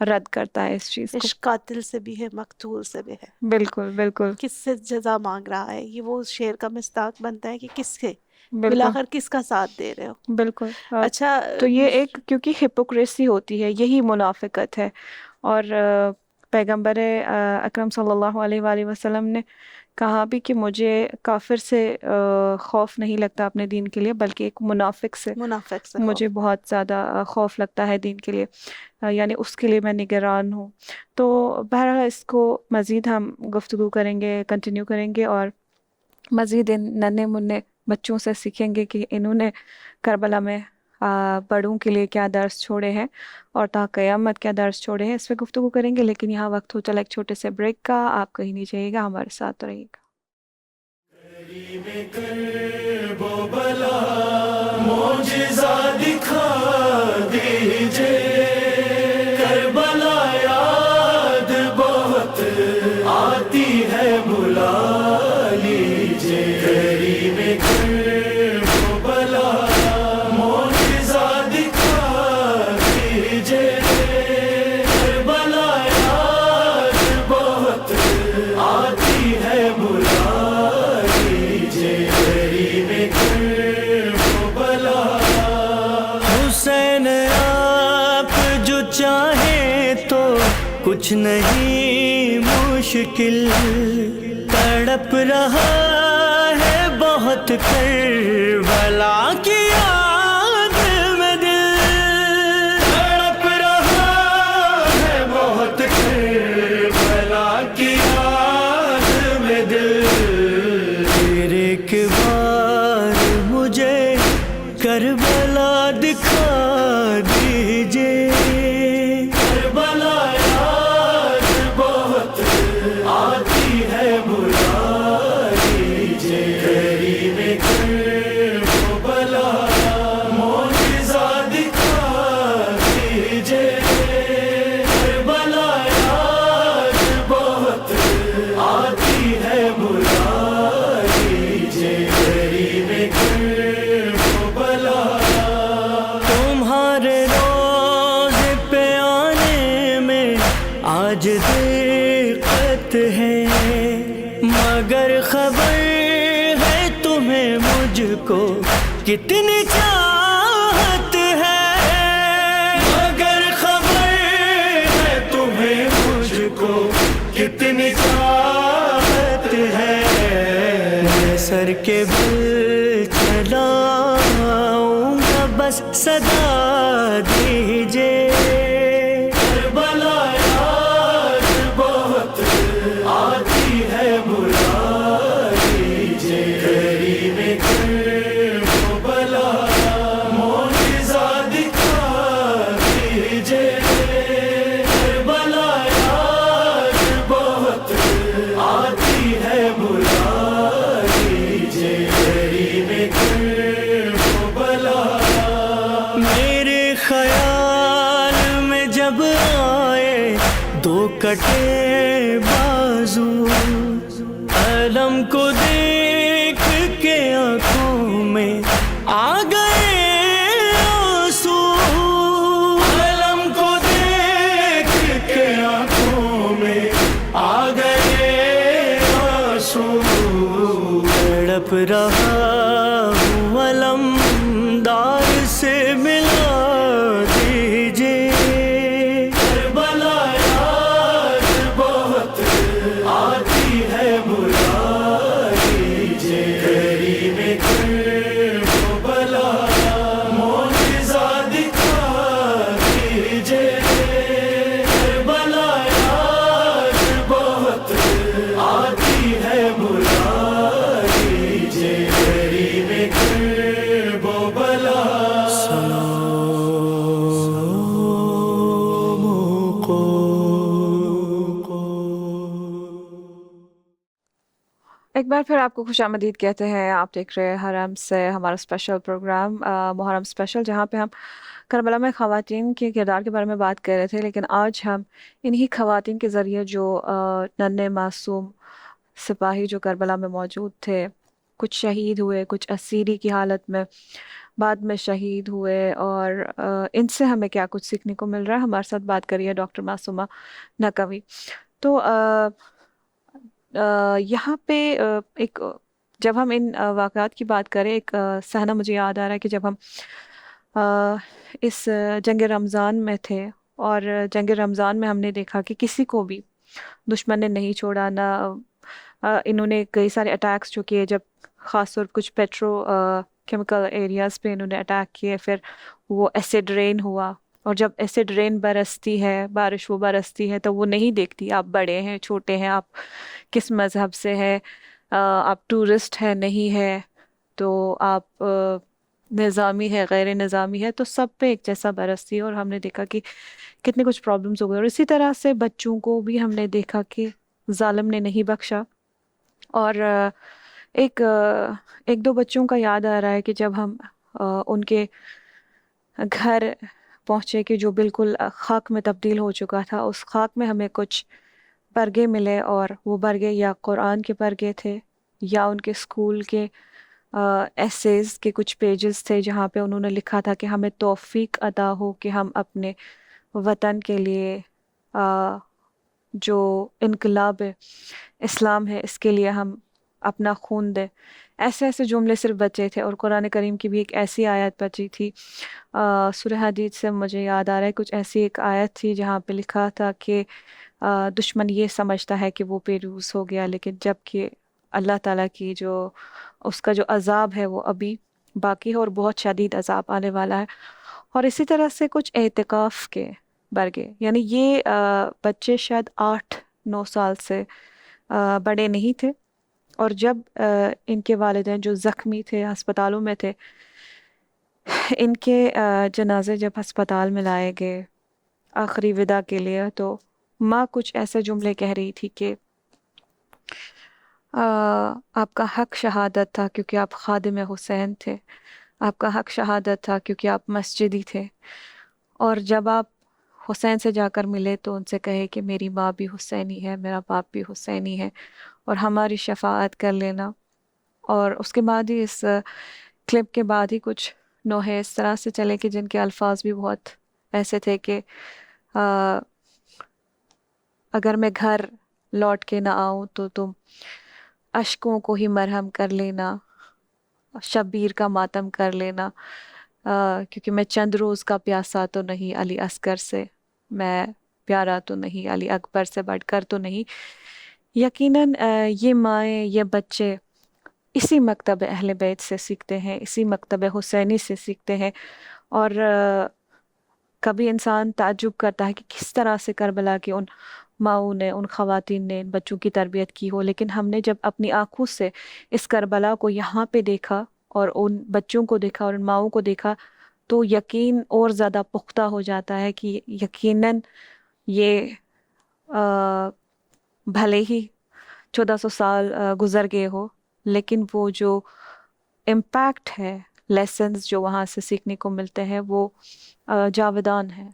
Speaker 1: رد کرتا ہے اس چیز کو.
Speaker 2: عشق قاتل سے بھی ہے، مقتول سے بھی ہے.
Speaker 1: بالکل بالکل
Speaker 2: کس سے جزا مانگ رہا ہے، یہ وہ شعر کا مصداق بنتا ہے کہ کس سے
Speaker 1: بالکل
Speaker 2: بالآخر کس کا ساتھ دے رہے ہو.
Speaker 1: بالکل.
Speaker 2: اچھا
Speaker 1: تو یہ ایک کیونکہ ہپوکریسی ہوتی ہے، یہی منافقت ہے. اور پیغمبر اکرم صلی اللہ علیہ وآلہ وسلم نے کہا بھی کہ مجھے کافر سے خوف نہیں لگتا اپنے دین کے لیے، بلکہ ایک منافق سے
Speaker 2: منافق سے خوف.
Speaker 1: مجھے بہت زیادہ خوف لگتا ہے دین کے لیے. یعنی اس کے لیے میں نگران ہوں. تو بہرحال اس کو مزید ہم گفتگو کریں گے، کنٹینیو کریں گے، اور مزید ان ننھے منھے بچوں سے سیکھیں گے کہ انہوں نے کربلا میں بڑوں کے لیے کیا درس چھوڑے ہیں اور تا قیامت کیا درس چھوڑے ہیں. اس پہ گفتگو کریں گے، لیکن یہاں وقت ہو چلا ایک چھوٹے سے بریک کا. آپ کہیں نہیں جائیے گا، ہمارے ساتھ رہیے گا.
Speaker 3: معجزہ دکھا دیجئے، کربلا یاد بہت آتی ہے، بلا لیجئے. کریم کربلا معجزہ دکھا دیجئے، کربلا یاد بہت آتی ہے، بلا لیجئے. کریم کربلا حسین آپ جو چاہیں تو کچھ نہیں مشکل، تڑپ رہا ہے بہت کربلا کی یاد میں دل، تڑپ رہا ہے بہت کربلا کی یاد میں دل. پھر ایک بار مجھے کربلا دکھا دیجئے، کربلا یاد بہت آتی ہے، بلا لیجئے. کریم کربلا معجزہ دکھا دیجئے، کربلا یاد بہت آتی ہے، بلا لیجئے. کریم کربلا تمہارے روز پہ آنے میں آج دقت ہے، مگر خبر ہے تمہیں مجھ کو کتنی چاہت ہے، مگر خبر ہے تمہیں مجھ کو کتنی چاہت ہے. میں سر کے بل چلاؤں گا، بس صدا دیجئے. کربلا یاد بہت آتی ہے، بلا لیجئے. کریم کربلا معجزہ دکھا دیجئے، کربلا یاد بہت آتی ہے، بلا لیجئے. کریم کربلا میرے خیال میں جب آئے دو کٹے بازو، علم کو دیکھ کے آنکھوں میں آ گئے آنسو، علم کو دیکھ کے آنکھوں میں آ گئے آنسو. تڑپ رہا ہوں علمدار سے ملا دیجئے، کربلا یاد بہت آتی ہے، بلا لیجئے. کریم کربلا معجزہ دکھا دیجئے، کربلا یاد بہت آتی ہے، بلا لیجئے.
Speaker 1: ایک بار پھر آپ کو خوش آمدید کہتے ہیں. آپ دیکھ رہے ہیں حرم سے ہمارا اسپیشل پروگرام محرم اسپیشل، جہاں پہ ہم کربلا میں خواتین کے کردار کے بارے میں بات کر رہے تھے. لیکن آج ہم انہی خواتین کے ذریعے جو ننھے معصوم سپاہی جو کربلا میں موجود تھے، کچھ شہید ہوئے، کچھ اسیری کی حالت میں بعد میں شہید ہوئے، اور ان سے ہمیں کیا کچھ سیکھنے کو مل رہا ہے. ہمارے ساتھ بات کریے ڈاکٹر معصومہ نقوی. تو یہاں پہ ایک جب ہم ان واقعات کی بات کریں، ایک صحنہ مجھے یاد آ رہا ہے کہ جب ہم اس جنگ رمضان میں تھے، اور جنگ رمضان میں ہم نے دیکھا کہ کسی کو بھی دشمن نے نہیں چھوڑا. نہ انہوں نے کئی سارے اٹیکس جو کیے، جب خاص طور کچھ پیٹرو کیمیکل ایریاز پہ انہوں نے اٹیک کیے، پھر وہ ایسڈ رین ہوا. اور جب ایسڈ رین برستی ہے، بارش وہ برستی ہے، تو وہ نہیں دیکھتی آپ بڑے ہیں چھوٹے ہیں، آپ کس مذہب سے ہے، آپ ٹورسٹ ہے نہیں ہے، تو آپ نظامی ہے غیر نظامی ہے، تو سب پہ ایک جیسا برستی ہے. اور ہم نے دیکھا کہ کتنے کچھ پرابلمس ہو گئے. اور اسی طرح سے بچوں کو بھی ہم نے دیکھا کہ ظالم نے نہیں بخشا. اور ایک دو بچوں کا یاد آ رہا ہے کہ جب ہم ان کے گھر پہنچے کہ جو بالکل خاک میں تبدیل ہو چکا تھا، اس خاک میں ہمیں کچھ برگے ملے، اور وہ برگے یا قرآن کے برگے تھے، یا ان کے اسکول کے ایسیز کے کچھ پیجز تھے، جہاں پہ انہوں نے لکھا تھا کہ ہمیں توفیق عطا ہو کہ ہم اپنے وطن کے لیے جو انقلاب اسلام ہے اس کے لیے ہم اپنا خون دیں. ایسے ایسے جملے صرف بچے تھے. اور قرآن کریم کی بھی ایک ایسی آیت بچی تھی، سورہ حدید سے مجھے یاد آ رہا ہے، کچھ ایسی ایک آیت تھی جہاں پہ لکھا تھا کہ دشمن یہ سمجھتا ہے کہ وہ پیروز ہو گیا، لیکن جب کہ اللہ تعالیٰ کی جو اس کا جو عذاب ہے وہ ابھی باقی ہے، اور بہت شدید عذاب آنے والا ہے. اور اسی طرح سے کچھ اعتکاف کے برگے، یعنی یہ بچے شاید 8-9 سال سے بڑے نہیں تھے. اور جب ان کے والدین جو زخمی تھے ہسپتالوں میں تھے، ان کے جنازے جب ہسپتال میں لائے گئے آخری وداع کے لیے، تو ماں کچھ ایسے جملے کہہ رہی تھی کہ آپ کا حق شہادت تھا کیونکہ آپ خادم حسین تھے، آپ کا حق شہادت تھا کیونکہ آپ مسجدی تھے، اور جب آپ حسین سے جا کر ملے تو ان سے کہے کہ میری ماں بھی حسینی ہے، میرا باپ بھی حسینی ہے، اور ہماری شفاعت کر لینا. اور اس کے بعد ہی اس کلپ کے بعد ہی کچھ نوحے اس طرح سے چلے کہ جن کے الفاظ بھی بہت ایسے تھے کہ اگر میں گھر لوٹ کے نہ آؤں تو تم اشکوں کو ہی مرہم کر لینا، شبیر کا ماتم کر لینا، کیونکہ میں چند روز کا پیاسا تو نہیں علی اصغر سے، میں پیارا تو نہیں علی اکبر سے بڑھ کر تو نہیں. یقیناً یہ مائیں، یہ بچے اسی مکتب اہل بیت سے سیکھتے ہیں، اسی مکتب حسینی سے سیکھتے ہیں. اور کبھی انسان تعجب کرتا ہے کہ کس طرح سے کربلا کے ان ماؤں نے، ان خواتین نے ان بچوں کی تربیت کی ہو. لیکن ہم نے جب اپنی آنکھوں سے اس کربلا کو یہاں پہ دیکھا، اور ان بچوں کو دیکھا، اور ان ماؤں کو دیکھا، تو یقین اور زیادہ پختہ ہو جاتا ہے کہ یقیناً یہ بھلے ہی 1400 سال گزر گئے ہو، لیکن وہ جو امپیکٹ ہے، لیسنز جو وہاں سے سیکھنے کو ملتے ہیں، وہ جاودان ہیں.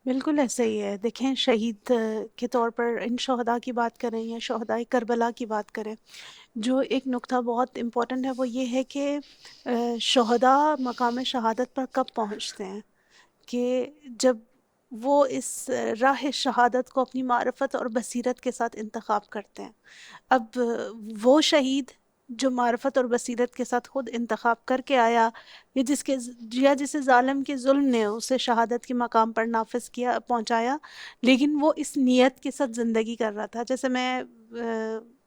Speaker 2: بالکل ایسا ہی ہے. دیکھیں، شہید کے طور پر ان شہداء کی بات کریں یا شہداء کربلا کی بات کریں، جو ایک نقطہ بہت امپورٹنٹ ہے وہ یہ ہے کہ شہداء مقام شہادت پر کب پہنچتے ہیں، کہ جب وہ اس راہ شہادت کو اپنی معرفت اور بصیرت کے ساتھ انتخاب کرتے ہیں. اب وہ شہید جو معرفت اور بصیرت کے ساتھ خود انتخاب کر کے آیا، یا جسے ظالم کے ظلم نے اسے شہادت کے مقام پر نافذ کیا، پہنچایا، لیکن وہ اس نیت کے ساتھ زندگی کر رہا تھا. جیسے میں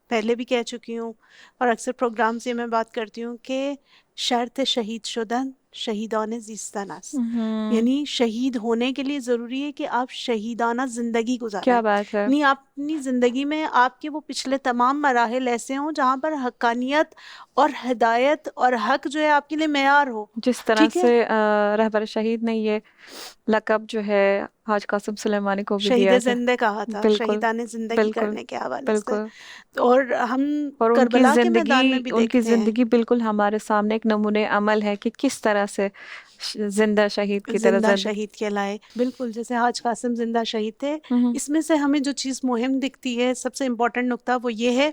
Speaker 2: پہلے بھی کہہ چکی ہوں اور اکثر پروگرام سے میں بات کرتی ہوں کہ شرط شہید شدن شہیدان زیستن است.
Speaker 1: ہوں،
Speaker 2: یعنی شہید ہونے کے لیے ضروری ہے کہ آپ شہیدانہ زندگی گزاریں.
Speaker 1: کیا بات ہے.
Speaker 2: یعنی آپ اپنی زندگی میں آپ کے وہ پچھلے تمام مراحل ایسے ہوں جہاں پر حقانیت اور ہدایت اور حق جو ہے آپ کے لیے معیار ہو.
Speaker 1: جس طرح
Speaker 2: ٹھیک ہے،
Speaker 1: سے رہبر شہید نے یہ لقب جو ہے حاج قاسم سلیمانی کو بھی
Speaker 2: شہید
Speaker 1: دیا تھا.
Speaker 2: زندہ کہا تھا،
Speaker 1: بالکل
Speaker 2: شہیدان زندگی
Speaker 1: بالکل
Speaker 2: کرنے کے حوالے سے.
Speaker 1: بالکل.
Speaker 2: اور ہم
Speaker 1: اور ان کی
Speaker 2: کربلا کے میدان میں
Speaker 1: زندگی
Speaker 2: بھی
Speaker 1: ان کی
Speaker 2: دیکھتے ہیں
Speaker 1: زندگی بالکل ہمارے سامنے ایک نمونے عمل ہے کہ کس طرح سے زندہ شہید کی طرح
Speaker 2: زندہ شہید کہلائے. بالکل جیسے حاج قاسم زندہ شہید تھے.
Speaker 1: ہوں،
Speaker 2: اس میں سے ہمیں جو چیز مہم دکھتی ہے، سب سے امپورٹنٹ نقطہ وہ یہ ہے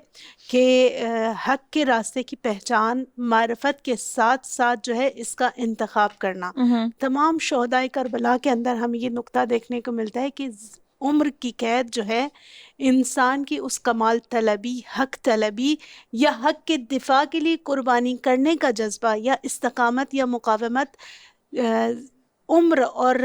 Speaker 2: کہ حق کے راستے کی پہچان معرفت کے ساتھ ساتھ جو ہے اس کا انتخاب کرنا.
Speaker 1: ہوں،
Speaker 2: تمام شہدائے کربلا کے اندر ہمیں یہ نقطہ دیکھنے کو ملتا ہے کہ عمر کی قید جو ہے انسان کی اس کمال طلبی، حق طلبی یا حق کے دفاع کے لیے قربانی کرنے کا جذبہ یا استقامت یا مقاومت عمر اور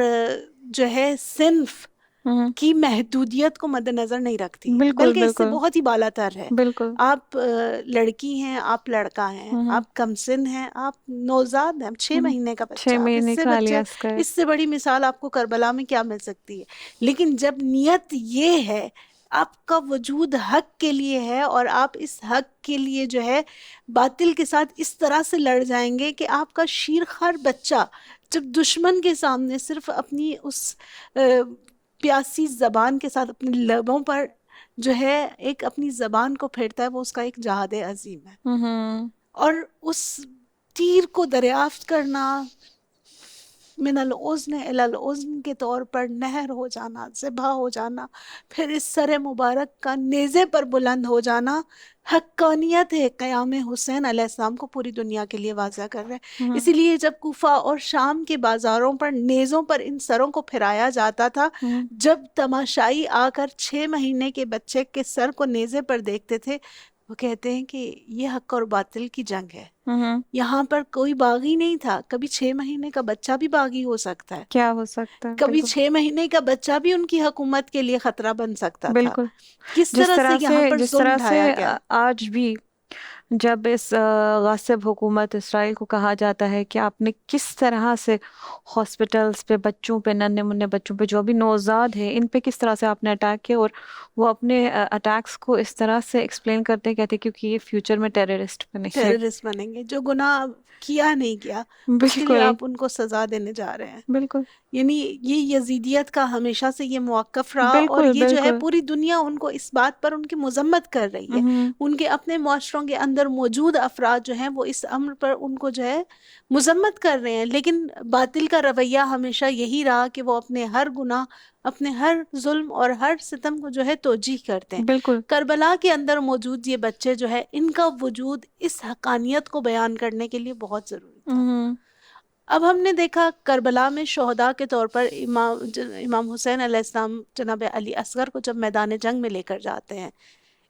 Speaker 2: جو ہے صنف
Speaker 1: ہوں،
Speaker 2: کی محدودیت کو مد نظر نہیں رکھتی،
Speaker 1: بالکل
Speaker 2: بلکہ اس سے
Speaker 1: بالکل
Speaker 2: بہت ہی بالا تر ہے.
Speaker 1: بالکل.
Speaker 2: آپ لڑکی ہیں، آپ لڑکا ہیں،
Speaker 1: ہوں،
Speaker 2: آپ کمسن ہیں، آپ نوزاد ہیں، 6 مہینے کا بچہ،
Speaker 1: 6
Speaker 2: آپ
Speaker 1: مہینے کا علی اصغر.
Speaker 2: اس سے بڑی مثال آپ کو کربلا میں کیا مل سکتی ہے. لیکن جب نیت یہ ہے، آپ کا وجود حق کے لیے ہے اور آپ اس حق کے لیے جو ہے باطل کے ساتھ اس طرح سے لڑ جائیں گے کہ آپ کا شیرخوار بچہ جب دشمن کے سامنے صرف اپنی اس پیاسی زبان کے ساتھ اپنے لبوں پر جو ہے ایک اپنی زبان کو پھیرتا ہے، وہ اس کا ایک جہاد عظیم ہے.
Speaker 1: ہوں،
Speaker 2: اور اس تیر کو دریافت کرنا، من العزن الی العزن کے طور پر نہر ہو جانا، ذبح ہو جانا، پھر اس سر مبارک کا نیزے پر بلند ہو جانا، حقانیت ہے. قیام حسین علیہ السلام کو پوری دنیا کے لیے واضح کر رہے ہیں. اسی لیے جب کوفہ اور شام کے بازاروں پر نیزوں پر ان سروں کو پھرایا جاتا تھا، جب تماشائی آ کر 6 مہینے کے بچے کے سر کو نیزے پر دیکھتے تھے، وہ کہتے ہیں کہ یہ حق اور باطل کی جنگ ہے. یہاں پر کوئی باغی نہیں تھا. کبھی 6 مہینے کا بچہ بھی باغی ہو سکتا ہے،
Speaker 1: کیا ہو سکتا ہے.
Speaker 2: کبھی
Speaker 1: بالکل
Speaker 2: 6 مہینے کا بچہ بھی ان کی حکومت کے لیے خطرہ بن سکتا تھا.
Speaker 1: بالکل.
Speaker 2: کس طرح سے یہاں پر ظلم ڈھایا گیا.
Speaker 1: آج بھی جب اس غاصب حکومت اسرائیل کو کہا جاتا ہے کہ آپ نے کس طرح سے ہاسپٹلز پہ بچوں پہ، ننھے منھے بچوں پہ جو بھی نوزاد ہیں، ان پہ کس طرح سے آپ نے اٹیک کیا، اور وہ اپنے اٹیکس کو اس طرح سے ایکسپلین کرتے کہتے کیونکہ یہ فیوچر میں ٹیررسٹ بنے گے.
Speaker 2: ٹیررسٹ بنیں گے. جو گناہ کیا نہیں کیا اس کے لیے
Speaker 1: بالکل
Speaker 2: آپ ان کو سزا دینے جا رہے ہیں.
Speaker 1: بالکل
Speaker 2: یعنی یہ یزیدیت کا ہمیشہ سے یہ موقف رہا، اور
Speaker 1: بالکل
Speaker 2: یہ جو ہے
Speaker 1: بالکل.
Speaker 2: پوری دنیا ان کو اس بات پر ان کی مذمت کر رہی ہے. ان کے اپنے معاشروں کے اندر موجود افراد جو ہیں وہ اس امر پر ان کو جو ہے مذمت کر رہے ہیں. لیکن باطل کا رویہ ہمیشہ یہی رہا کہ وہ اپنے ہر گناہ، اپنے ہر ظلم اور ہر ستم کو جو ہے توجیہ کرتے ہیں.
Speaker 1: بالکل
Speaker 2: کربلا کے اندر موجود یہ بچے جو ہے، ان کا وجود اس حقانیت کو بیان کرنے کے لیے بہت ضروری تھا. اب ہم نے دیکھا کربلا میں شہداء کے طور پر امام حسین علیہ السلام جناب علی اصغر کو جب میدان جنگ میں لے کر جاتے ہیں،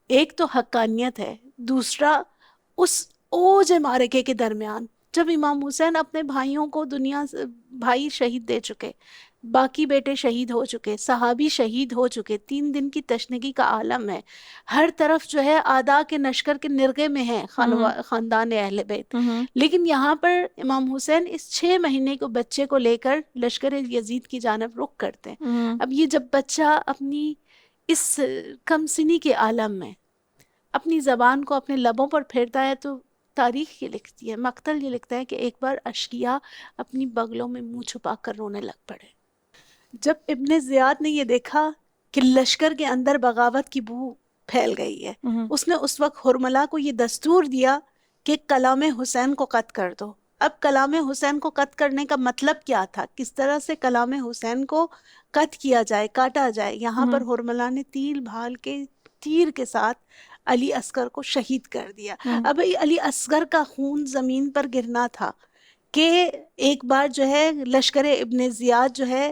Speaker 2: ایک تو حقانیت ہے، دوسرا اس اوج معرکے کے درمیان جب امام حسین اپنے بھائیوں کو دنیا سے، بھائی شہید دے چکے، باقی بیٹے شہید ہو چکے، صحابی شہید ہو چکے، 3 دن کی تشنگی کا عالم ہے، ہر طرف جو ہے اعداء کے نشکر کے نرغے میں ہیں خاندان اہل بیت. لیکن یہاں پر امام حسین اس 6 مہینے کو بچے کو لے کر لشکر یزید کی جانب رخ کرتے ہیں. اب یہ جب بچہ اپنی اس کم سنی کے عالم میں اپنی زبان کو اپنے لبوں پر پھیرتا ہے تو تاریخ یہ لکھتی ہے، مقتل یہ لکھتا ہے کہ ایک بار اشقیاء اپنی بغلوں میں منہ چھپا کر رونے لگ پڑے. جب ابن زیاد نے یہ دیکھا کہ لشکر کے اندر بغاوت کی بو پھیل گئی ہے، اس نے اس وقت ہرملا کو یہ دستور دیا کہ کلام حسین کو قتل کر دو. اب کلام حسین کو قتل کرنے کا مطلب کیا تھا، کس طرح سے کلام حسین کو قتل کیا جائے، کاٹا جائے. یہاں پر ہرملا نے تیر بھال کے تیر کے ساتھ علی اصغر کو شہید کر دیا. اب علی اصغر کا خون زمین پر گرنا تھا کہ ایک بار جو ہے لشکر ابن زیاد جو ہے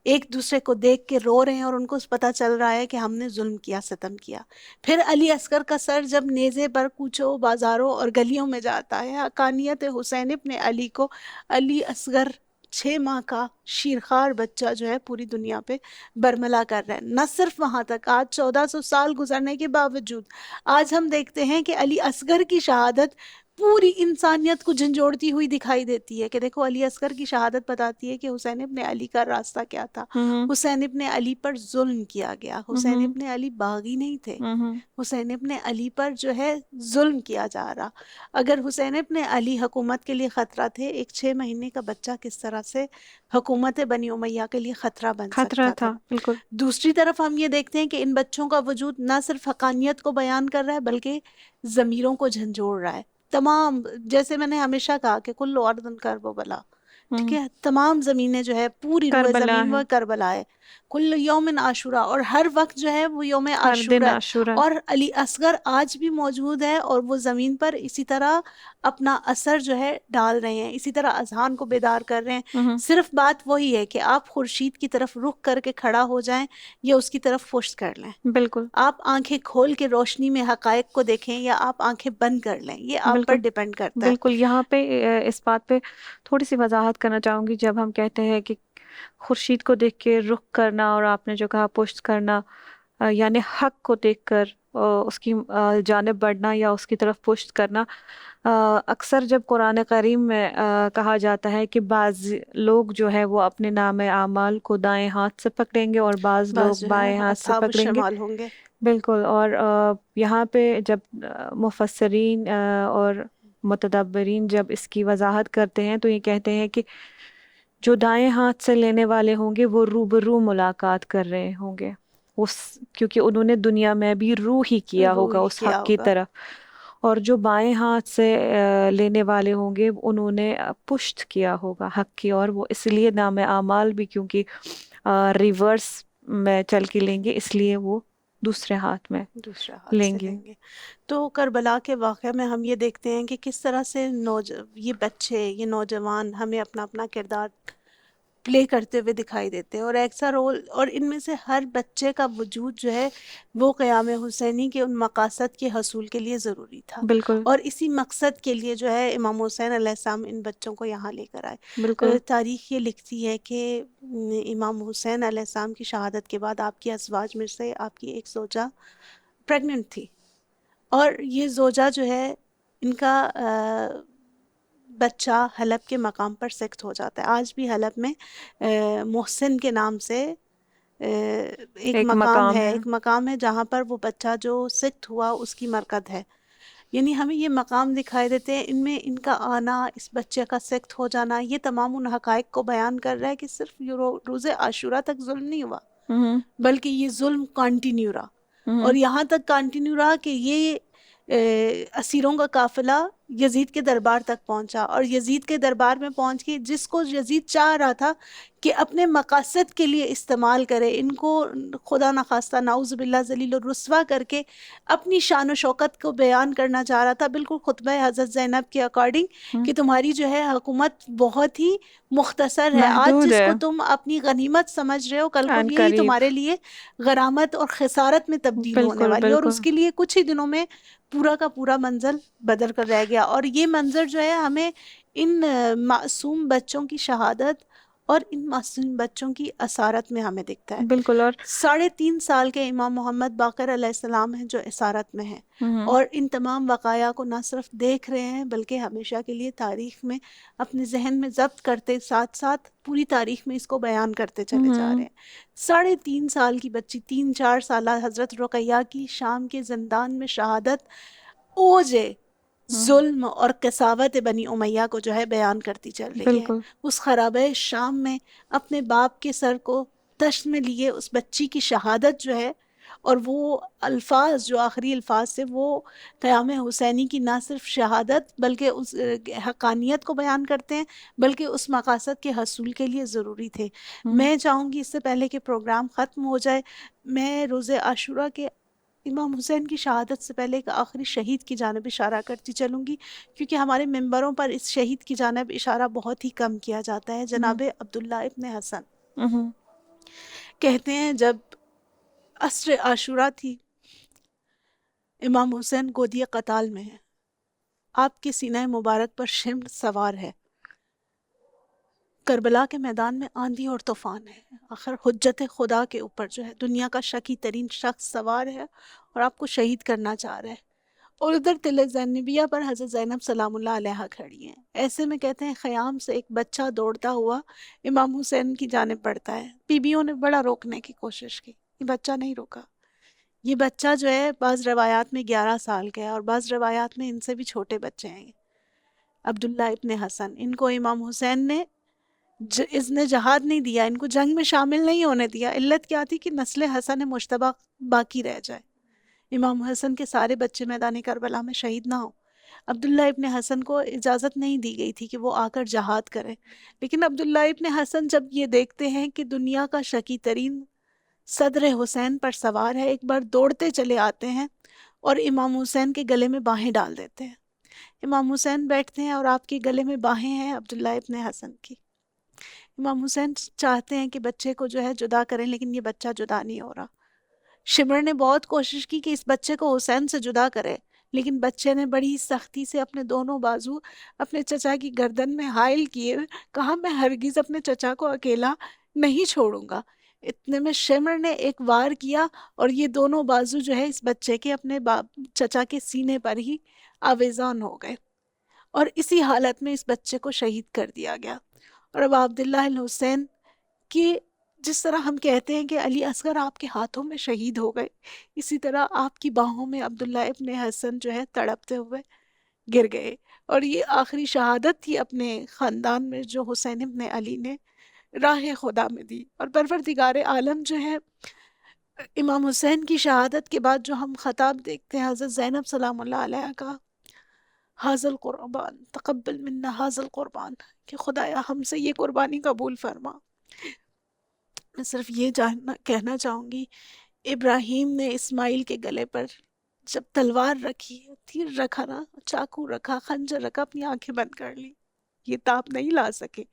Speaker 2: ایک دوسرے کو دیکھ کے رو رہے ہیں اور ان کو پتہ چل رہا ہے کہ ہم نے ظلم کیا، ستم کیا. پھر علی اصغر کا سر جب نیزے پر کوچوں، بازاروں اور گلیوں میں جاتا ہے، حقانیت حسین ابن علی کو علی اصغر 6 ماہ کا شیرخوار بچہ جو ہے پوری دنیا پہ برملا کر رہا ہے. نہ صرف وہاں تک، آج 1400 سال گزرنے کے باوجود آج ہم دیکھتے ہیں کہ علی اصغر کی شہادت پوری انسانیت کو جھنجھوڑتی ہوئی دکھائی دیتی ہے کہ دیکھو علی اصغر کی شہادت بتاتی ہے کہ حسین ابن علی کا راستہ کیا تھا. حسین ابن علی پر ظلم کیا گیا. حسین ابن علی باغی نہیں تھے. حسین ابن علی پر جو ہے ظلم کیا جا رہا. اگر حسین ابن علی حکومت کے لیے خطرہ تھے، ایک 6 مہینے کا بچہ کس طرح سے حکومت بنی امیہ کے لیے خطرہ بن
Speaker 1: خطرہ
Speaker 2: سکتا
Speaker 1: تھا.
Speaker 2: تھا.
Speaker 1: بالکل.
Speaker 2: دوسری طرف ہم یہ دیکھتے ہیں کہ ان بچوں کا وجود نہ صرف حقانیت کو بیان کر رہا ہے بلکہ ضمیروں کو جھنجھوڑ رہا ہے. تمام، جیسے میں نے ہمیشہ کہا کہ کل ارض کرب و بلا، ٹھیک ہے، تمام زمینیں جو ہے پوری روئے
Speaker 1: کربلا
Speaker 2: زمین
Speaker 1: ہے.
Speaker 2: وہ کربلا ہے. کل یوم عاشورہ، اور ہر وقت جو ہے وہ یوم
Speaker 1: ہر دن
Speaker 2: عاشورہ ہے.
Speaker 1: عاشورہ.
Speaker 2: اور علی اصغر آج بھی موجود ہے اور وہ زمین پر اسی طرح اپنا اثر جو ہے ڈال رہے ہیں، اسی طرح اذہان کو بیدار کر رہے ہیں. صرف بات وہی ہے کہ آپ خورشید کی طرف رخ کر کے کھڑا ہو جائیں یا اس کی طرف پشت کر لیں.
Speaker 1: بالکل.
Speaker 2: آپ آنکھیں کھول کے روشنی میں حقائق کو دیکھیں یا آپ آنکھیں بند کر لیں، یہ آپ پر
Speaker 1: بالکل.
Speaker 2: ڈیپینڈ کرتا ہے.
Speaker 1: بالکل. یہاں پہ اس بات پہ تھوڑی سی وضاحت کرنا چاہوں گی. جب ہم کہتے ہیں کہ خورشید کو دیکھ کے رخ کرنا، اور آپ نے جو کہا پشت کرنا، یعنی حق کو دیکھ کر اس کی جانب بڑھنا یا اس کی طرف پشت کرنا. اکثر جب قرآن کریم میں کہا جاتا ہے کہ بعض لوگ جو ہے وہ اپنے نام اعمال کو دائیں ہاتھ سے پکڑیں گے اور بعض لوگ
Speaker 2: جو ہے
Speaker 1: بائیں ہاتھ سے
Speaker 2: اصحاب
Speaker 1: پکڑیں گے.
Speaker 2: الشمال ہوں گے.
Speaker 1: بالکل. اور یہاں پہ جب مفسرین اور متدبرین جب اس کی وضاحت کرتے ہیں تو یہ کہتے ہیں کہ جو دائیں ہاتھ سے لینے والے ہوں گے وہ روبرو ملاقات کر رہے ہوں گے، کیونکہ انہوں نے دنیا میں بھی روح ہی کیا ہوگا
Speaker 2: روح
Speaker 1: اس
Speaker 2: کیا
Speaker 1: حق کی
Speaker 2: ہوگا.
Speaker 1: طرف. اور جو بائیں ہاتھ سے لینے والے ہوں گے انہوں نے پشت کیا ہوگا حق کی، اور وہ اس لیے نام اعمال بھی کیونکہ ریورس میں چل کے لیں گے، اس لیے وہ دوسرے ہاتھ میں
Speaker 2: دوسرا ہاتھ سے لیں گے. تو کربلا کے واقعہ میں ہم یہ دیکھتے ہیں کہ کس طرح سے یہ بچے، یہ نوجوان ہمیں اپنا اپنا کردار پلے کرتے ہوئے دکھائی دیتے ہیں، اور ایسا رول، اور ان میں سے ہر بچے کا وجود جو ہے وہ قیام حسینی کے ان مقاصد کے حصول کے لیے ضروری تھا.
Speaker 1: بالکل.
Speaker 2: اور اسی مقصد کے لیے جو ہے امام حسین علیہ السلام ان بچوں کو یہاں لے کر آئے.
Speaker 1: بالکل.
Speaker 2: تاریخ یہ لکھتی ہے کہ امام حسین علیہ السلام کی شہادت کے بعد آپ کی ازواج میں سے آپ کی ایک زوجہ پریگننٹ تھی، اور یہ زوجہ جو ہے ان کا بچہ حلب کے مقام پر سخت ہو جاتا ہے. آج بھی حلب میں محسن کے نام سے ایک مقام ہے جہاں پر وہ بچہ جو سخت ہوا اس کی مرکز ہے. یعنی ہمیں یہ مقام دکھائی دیتے ہیں، ان میں ان کا آنا، اس بچے کا سخت ہو جانا، یہ تمام ان حقائق کو بیان کر رہا ہے کہ صرف روز عاشورہ تک ظلم نہیں ہوا بلکہ یہ ظلم کنٹینیو رہا. اور یہاں تک کنٹینیو رہا کہ یہ اسیروں کا قافلہ یزید کے دربار تک پہنچا، اور یزید کے دربار میں پہنچ کے جس کو یزید چاہ رہا تھا کہ اپنے مقاصد کے لیے استعمال کرے، ان کو خدا نخواستہ نعوذ باللہ ذلیل و رسوا کر کے اپنی شان و شوکت کو بیان کرنا چاہ رہا تھا، بالکل خطبہ حضرت زینب کے اکارڈنگ کہ تمہاری جو ہے حکومت بہت ہی مختصر ہے، آج جس کو تم اپنی غنیمت سمجھ رہے ہو کل کو یہی تمہارے لیے غرامت اور خسارت میں تبدیل ہونے والی، اور اس کے لیے کچھ ہی دنوں میں پورا کا پورا منزل بدل کر رہ گیا. اور یہ منظر جو ہے ہمیں ان معصوم بچوں کی شہادت اور ان معصوم بچوں کی اسارت میں ہمیں دکھتا ہے.
Speaker 1: بالکل. اور
Speaker 2: 3.5 سال کے امام محمد باقر علیہ السلام ہیں جو اسارت میں ہیں، اور ان تمام وقایع کو نہ صرف دیکھ رہے ہیں بلکہ ہمیشہ کے لیے تاریخ میں اپنے ذہن میں ضبط کرتے، ساتھ ساتھ پوری تاریخ میں اس کو بیان کرتے چلے جا رہے ہیں. 3.5 سال کی بچی، 3-4 سالہ حضرت رقیہ کی شام کے زندان میں شہادت اوج ظلم اور قساوت بنی امیہ کو جو ہے بیان کرتی چل رہی ہے. اس خرابہ شام میں اپنے باپ کے سر کو تشت میں لیے اس بچی کی شہادت جو ہے، اور وہ الفاظ جو آخری الفاظ سے وہ قیام حسینی کی نہ صرف شہادت بلکہ اس حقانیت کو بیان کرتے ہیں بلکہ اس مقاصد کے حصول کے لیے ضروری تھے. میں چاہوں گی اس سے پہلے کہ پروگرام ختم ہو جائے، میں روز عاشورہ کے امام حسین کی شہادت سے پہلے ایک آخری شہید کی جانب اشارہ کرتی چلوں گی، کیونکہ ہمارے ممبروں پر اس شہید کی جانب اشارہ بہت ہی کم کیا جاتا ہے. جناب عبداللہ ابن حسن کہتے ہیں جب عصر عاشورہ تھی، امام حسین گودی قتال میں ہے، آپ کے سینہ مبارک پر شمر سوار ہے، کربلا کے میدان میں آندھی اور طوفان ہے، آخر حجت خدا کے اوپر جو ہے دنیا کا شکی ترین شخص سوار ہے اور آپ کو شہید کرنا چاہ رہا ہے. اور ادھر تل زینبیہ پر حضرت زینب سلام اللہ علیہا کھڑی ہیں. ایسے میں کہتے ہیں خیام سے ایک بچہ دوڑتا ہوا امام حسین کی جانب بڑھتا ہے. بیویوں نے بڑا روکنے کی کوشش کی, یہ بچہ نہیں روکا. یہ بچہ جو ہے بعض روایات میں 11 سال کا ہے اور بعض روایات میں ان سے بھی چھوٹے بچے ہیں. عبداللہ ابن حسن, ان کو امام حسین نے اذن جہاد نہیں دیا, ان کو جنگ میں شامل نہیں ہونے دیا. علت کیا تھی کہ نسل حسن مجتبی باقی رہ جائے, امام حسن کے سارے بچے میدان کربلا میں شہید نہ ہوں. عبداللہ ابن حسن کو اجازت نہیں دی گئی تھی کہ وہ آ کر جہاد کرے, لیکن عبداللہ ابن حسن جب یہ دیکھتے ہیں کہ دنیا کا شقی ترین صدر حسین پر سوار ہے, ایک بار دوڑتے چلے آتے ہیں اور امام حسین کے گلے میں باہیں ڈال دیتے ہیں. امام حسین بیٹھتے ہیں اور آپ کے گلے میں باہیں ہیں عبداللہ ابن حسن کی. امام حسین چاہتے ہیں کہ بچے کو جو ہے جدا کریں, لیکن یہ بچہ جدا نہیں ہو رہا. شمر نے بہت کوشش کی کہ اس بچے کو حسین سے جدا کرے, لیکن بچے نے بڑی سختی سے اپنے دونوں بازو اپنے چچا کی گردن میں حائل کیے, کہا میں ہرگز اپنے چچا کو اکیلا نہیں چھوڑوں گا. اتنے میں شمر نے ایک وار کیا اور یہ دونوں بازو جو ہے اس بچے کے اپنے چچا کے سینے پر ہی آویزان ہو گئے, اور اسی حالت میں اس بچے کو شہید کر دیا گیا. اور اب عبداللہ الحسین کی, جس طرح ہم کہتے ہیں کہ علی اصغر آپ کے ہاتھوں میں شہید ہو گئے, اسی طرح آپ کی باہوں میں عبداللہ ابن حسن جو ہے تڑپتے ہوئے گر گئے. اور یہ آخری شہادت تھی اپنے خاندان میں جو حسین ابن علی نے راہ خدا میں دی. اور پروردگار عالم جو ہے امام حسین کی شہادت کے بعد جو ہم خطاب دیکھتے ہیں حضرت زینب سلام اللہ علیہ کا, حاضل قربان تقبل منا حاضل قربان, کہ خدایا ہم سے یہ قربانی قبول فرما. میں صرف یہ کہنا چاہوں گی, ابراہیم نے اسماعیل کے گلے پر جب تلوار رکھی, تیر رکھا نا, چاقو رکھا, خنجر رکھا, اپنی آنکھیں بند کر لی. یہ تاب نہیں لا سکے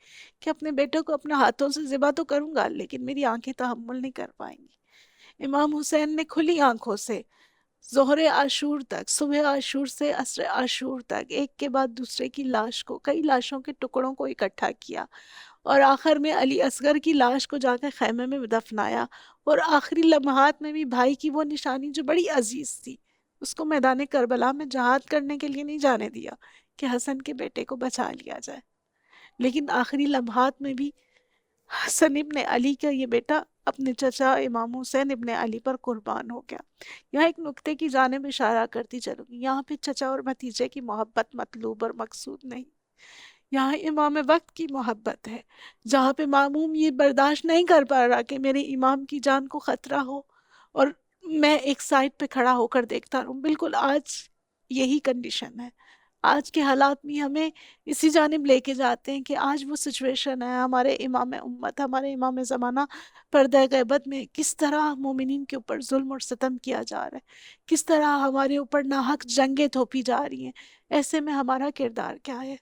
Speaker 2: کہ اپنے بیٹے کو اپنے ہاتھوں سے ذبح تو کروں گا, لیکن میری آنکھیں تحمل نہیں کر پائیں گی. امام حسین نے کھلی آنکھوں سے ظہر عاشور تک, صبح عاشور سے عصر عاشور تک, ایک کے بعد دوسرے کی لاش کو, کئی لاشوں کے ٹکڑوں کو اکٹھا کیا, اور آخر میں علی اصغر کی لاش کو جا کے خیمے میں دفنایا, اور آخری لمحات میں بھی بھائی کی وہ نشانی جو بڑی عزیز تھی اس کو میدان کربلا میں جہاد کرنے کے لیے نہیں جانے دیا کہ حسن کے بیٹے کو بچا لیا جائے. لیکن آخری لمحات میں بھی حسن ابن علی کا یہ بیٹا اپنے چچا امام حسین ابن علی پر قربان ہو گیا. یہاں ایک نقطے کی جانب اشارہ کرتی چلوں گی, یہاں پہ چچا اور بھتیجے کی محبت مطلوب اور مقصود نہیں, یہاں امام وقت کی محبت ہے, جہاں پہ ماموم یہ برداشت نہیں کر پا رہا کہ میرے امام کی جان کو خطرہ ہو اور میں ایک سائڈ پہ کھڑا ہو کر دیکھتا رہوں. بالکل آج یہی کنڈیشن ہے, آج کے حالات بھی ہمیں اسی جانب لے کے جاتے ہیں کہ آج وہ سچویشن ہے. ہمارے امام امت, ہمارے امام زمانہ پردہ غیبت میں کس طرح مومنین کے اوپر ظلم اور ستم کیا جا رہا ہے, کس طرح ہمارے اوپر ناحق جنگیں تھوپی جا رہی ہیں. ایسے میں ہمارا کردار کیا ہے؟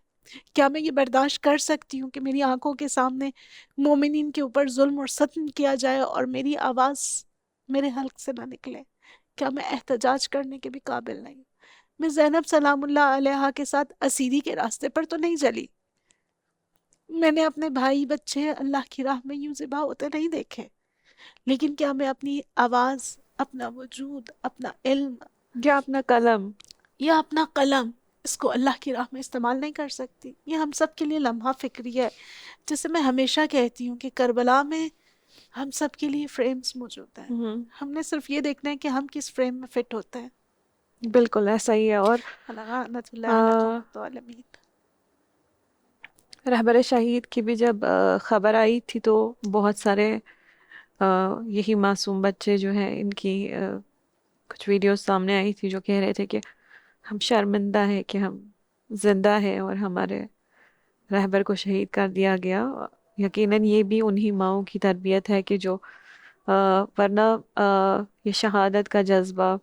Speaker 2: کیا میں یہ برداشت کر سکتی ہوں کہ میری آنکھوں کے سامنے مومنین کے اوپر ظلم اور ستم کیا جائے اور میری آواز میرے حلق سے نہ نکلے؟ کیا میں احتجاج کرنے کے بھی قابل نہیں؟ میں زینب سلام اللہ علیہا کے ساتھ اسیری کے راستے پر تو نہیں چلی, میں نے اپنے بھائی بچے اللہ کی راہ میں یوں ذبح ہوتے نہیں دیکھے, لیکن کیا میں اپنی آواز, اپنا وجود, اپنا علم
Speaker 1: یا اپنا قلم
Speaker 2: یا اپنا قلم اس کو اللہ کی راہ میں استعمال نہیں کر سکتی؟ یہ ہم سب کے لیے لمحہ فکری ہے. جیسے میں ہمیشہ کہتی ہوں کہ کربلا میں ہم سب کے لیے فریمز موجود ہیں, ہم نے صرف یہ دیکھنا ہے کہ ہم کس فریم میں فٹ ہوتے ہیں.
Speaker 1: بالکل ایسا ہی ہے. اور
Speaker 2: لعنت اللہ علی القوم الظالمین.
Speaker 1: رہبر شہید کی بھی جب خبر آئی تھی تو بہت سارے یہی معصوم بچے جو ہیں, ان کی کچھ ویڈیوز سامنے آئی تھی جو کہہ رہے تھے کہ ہم شرمندہ ہیں کہ ہم زندہ ہیں اور ہمارے رہبر کو شہید کر دیا گیا. یقیناً یہ بھی انہی ماؤں کی تربیت ہے کہ جو ورنہ یہ شہادت کا جذبہ,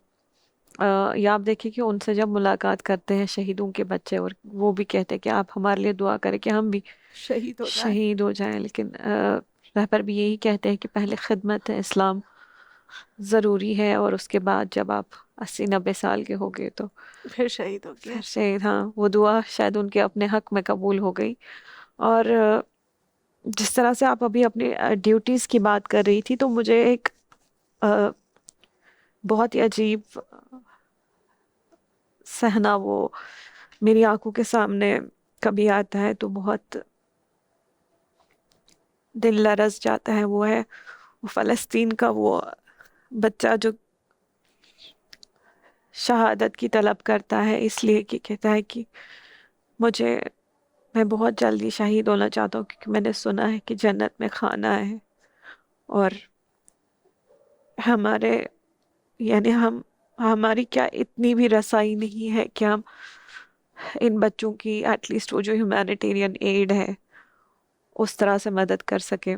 Speaker 1: یا آپ دیکھیں کہ ان سے جب ملاقات کرتے ہیں شہیدوں کے بچے, اور وہ بھی کہتے ہیں کہ آپ ہمارے لیے دعا کریں کہ ہم بھی شہید ہو جائیں, لیکن رہبر بھی یہی کہتے ہیں کہ پہلے خدمت اسلام ضروری ہے, اور اس کے بعد جب آپ 80-90 سال کے ہو گئے تو
Speaker 2: پھر شہید ہو گیا.
Speaker 1: شہید, ہاں وہ دعا شاید ان کے اپنے حق میں قبول ہو گئی. اور جس طرح سے آپ ابھی اپنی ڈیوٹیز کی بات کر رہی تھی تو مجھے ایک بہت ہی عجیب صحنہ وہ میری آنکھوں کے سامنے کبھی آتا ہے تو بہت دل لرز جاتا ہے. وہ ہے فلسطین کا وہ بچہ جو شہادت کی طلب کرتا ہے اس لیے کہ کہتا ہے کہ میں بہت جلدی شہید ہونا چاہتا ہوں کیونکہ میں نے سنا ہے کہ جنت میں کھانا ہے. اور ہماری کیا اتنی بھی رسائی نہیں ہے کہ ہم ان بچوں کی ایٹ لیسٹ وہ جو ہیومینیٹیرین ایڈ ہے اس طرح سے مدد کر سکے.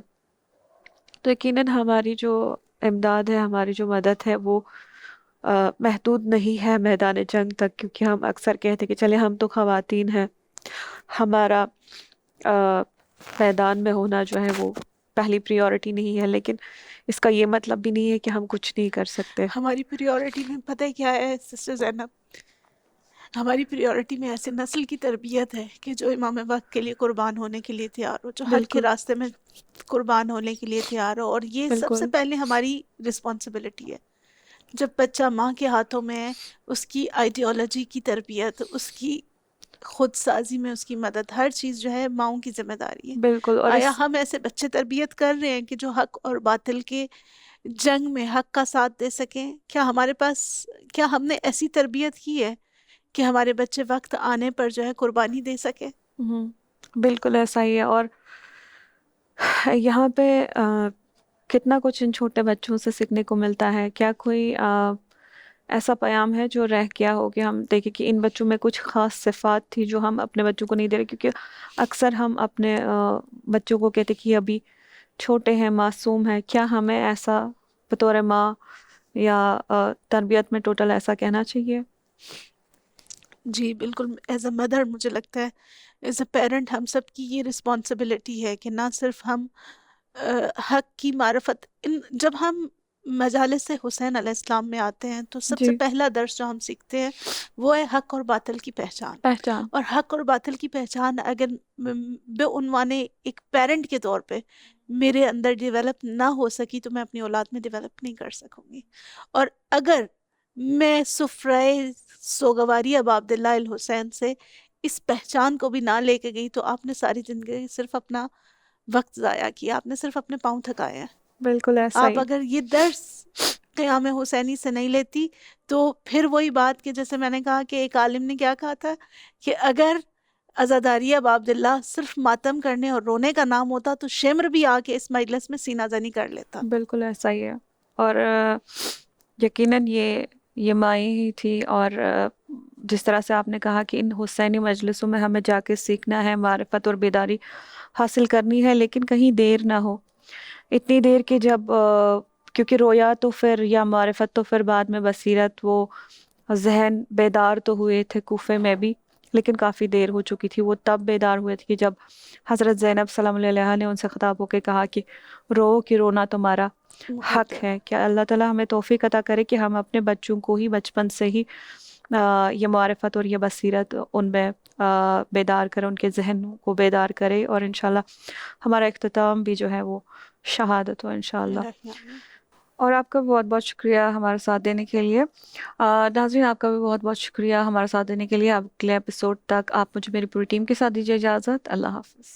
Speaker 1: تو یقیناً ہماری جو امداد ہے، ہماری جو مدد ہے وہ محدود نہیں ہے میدان جنگ تک، کیونکہ ہم اکثر کہتے کہ چلے ہم تو خواتین ہیں، ہمارا میدان میں ہونا جو ہے وہ پہلی پریورٹی نہیں ہے، لیکن اس کا یہ مطلب بھی نہیں ہے کہ ہم کچھ نہیں کر سکتے.
Speaker 2: ہماری پریورٹی میں پتہ ہے کیا ہے سسٹر زینب؟ ہماری پریورٹی میں ایسے نسل کی تربیت ہے کہ جو امام وقت کے لیے قربان ہونے کے لیے تیار ہو، جو حق کے
Speaker 1: بالکل
Speaker 2: راستے میں قربان ہونے کے لیے تیار ہو. اور یہ سب سے
Speaker 1: بالکل
Speaker 2: پہلے ہماری رسپانسبلٹی ہے. جب بچہ ماں کے ہاتھوں میں ہے، اس کی آئیڈیالوجی کی تربیت، اس کی خود سازی میں اس کی مدد، ہر چیز جو ہے ماؤں کی ذمہ داری ہے.
Speaker 1: بالکل. اور
Speaker 2: آیا ہم ایسے بچے تربیت کر رہے ہیں کہ جو حق اور باطل کے جنگ میں حق کا ساتھ دے سکیں؟ کیا ہم نے ایسی تربیت کی ہے کہ ہمارے بچے وقت آنے پر جو ہے قربانی دے سکے؟
Speaker 1: بالکل ایسا ہی ہے. اور یہاں پہ کتنا کچھ ان چھوٹے بچوں سے سیکھنے کو ملتا ہے. کیا کوئی ایسا پیام ہے جو رہ گیا ہو کہ ہم دیکھیں کہ ان بچوں میں کچھ خاص صفات تھی جو ہم اپنے بچوں کو نہیں دے رہے؟ کیونکہ اکثر ہم اپنے بچوں کو کہتے کہ ابھی چھوٹے ہیں، معصوم ہیں. کیا ہمیں ایسا بطور ماں یا تربیت میں ٹوٹل ایسا کہنا چاہیے؟
Speaker 2: جی بالکل. ایز اے مدر مجھے لگتا ہے، ایز اے پیرنٹ ہم سب کی یہ رسپانسبلٹی ہے کہ نہ صرف ہم حق کی معرفت، جب ہم مجالس حسین علیہ السلام میں آتے ہیں تو سب سے
Speaker 1: جی.
Speaker 2: پہلا درس جو ہم سیکھتے ہیں وہ ہے حق اور باطل کی پہچان.
Speaker 1: پہچان.
Speaker 2: اور حق اور باطل کی پہچان اگر بے عنوان ایک پیرنٹ کے طور پہ میرے اندر ڈیولپ نہ ہو سکی تو میں اپنی اولاد میں ڈیولپ نہیں کر سکوں گی. اور اگر میں سفرۂ سوگواری ابا عبداللہ الحسین سے اس پہچان کو بھی نہ لے کے گئی تو آپ نے ساری زندگی صرف اپنا وقت ضائع کیا، آپ نے صرف اپنے پاؤں تھکائے ہیں.
Speaker 1: بالکل ایسا
Speaker 2: آپ
Speaker 1: ہی.
Speaker 2: اگر یہ درس قیام حسینی سے نہیں لیتی تو پھر وہی بات کہ جیسے میں نے کہا کہ ایک عالم نے کیا کہا تھا کہ اگر عزاداری ابا عبداللہ صرف ماتم کرنے اور رونے کا نام ہوتا تو شمر بھی آ کے اس مجلس میں سینہ زنی کر لیتا.
Speaker 1: بالکل ایسا ہی ہے. اور یقیناً یہ مائیں ہی تھی. اور جس طرح سے آپ نے کہا کہ ان حسینی مجلسوں میں ہمیں جا کے سیکھنا ہے، معرفت اور بیداری حاصل کرنی ہے، لیکن کہیں دیر نہ ہو. اتنی دیر کہ جب کیونکہ رویا تو پھر یا معرفت تو پھر بعد میں، بصیرت وہ ذہن بیدار تو ہوئے تھے کوفے میں بھی، لیکن کافی دیر ہو چکی تھی. وہ تب بیدار ہوئے تھے کہ جب حضرت زینب سلام اللہ علیہا نے ان سے خطاب ہو کے کہا کہ رو کہ رونا تمہارا حق ہے. کیا اللہ تعالیٰ ہمیں توفیق عطا کرے کہ ہم اپنے بچوں کو ہی بچپن سے ہی یہ معرفت اور یہ بصیرت ان میں بیدار کرے، ان کے ذہن کو بیدار کرے، اور انشاءاللہ ہمارا اختتام بھی جو ہے وہ شہادت ہو انشاءاللہ. اور آپ کا بھی بہت بہت شکریہ ہمارا ساتھ دینے کے لیے. ناظرین آپ کا بھی بہت بہت شکریہ ہمارا ساتھ دینے کے لیے. اگلے ایپیسوڈ تک آپ مجھے میری پوری ٹیم کے ساتھ دیجیے اجازت. اللہ حافظ.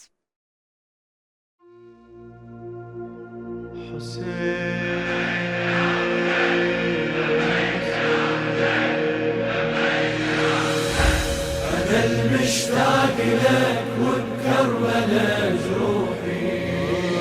Speaker 3: أنا المشتاق لك وبكربلة جروحي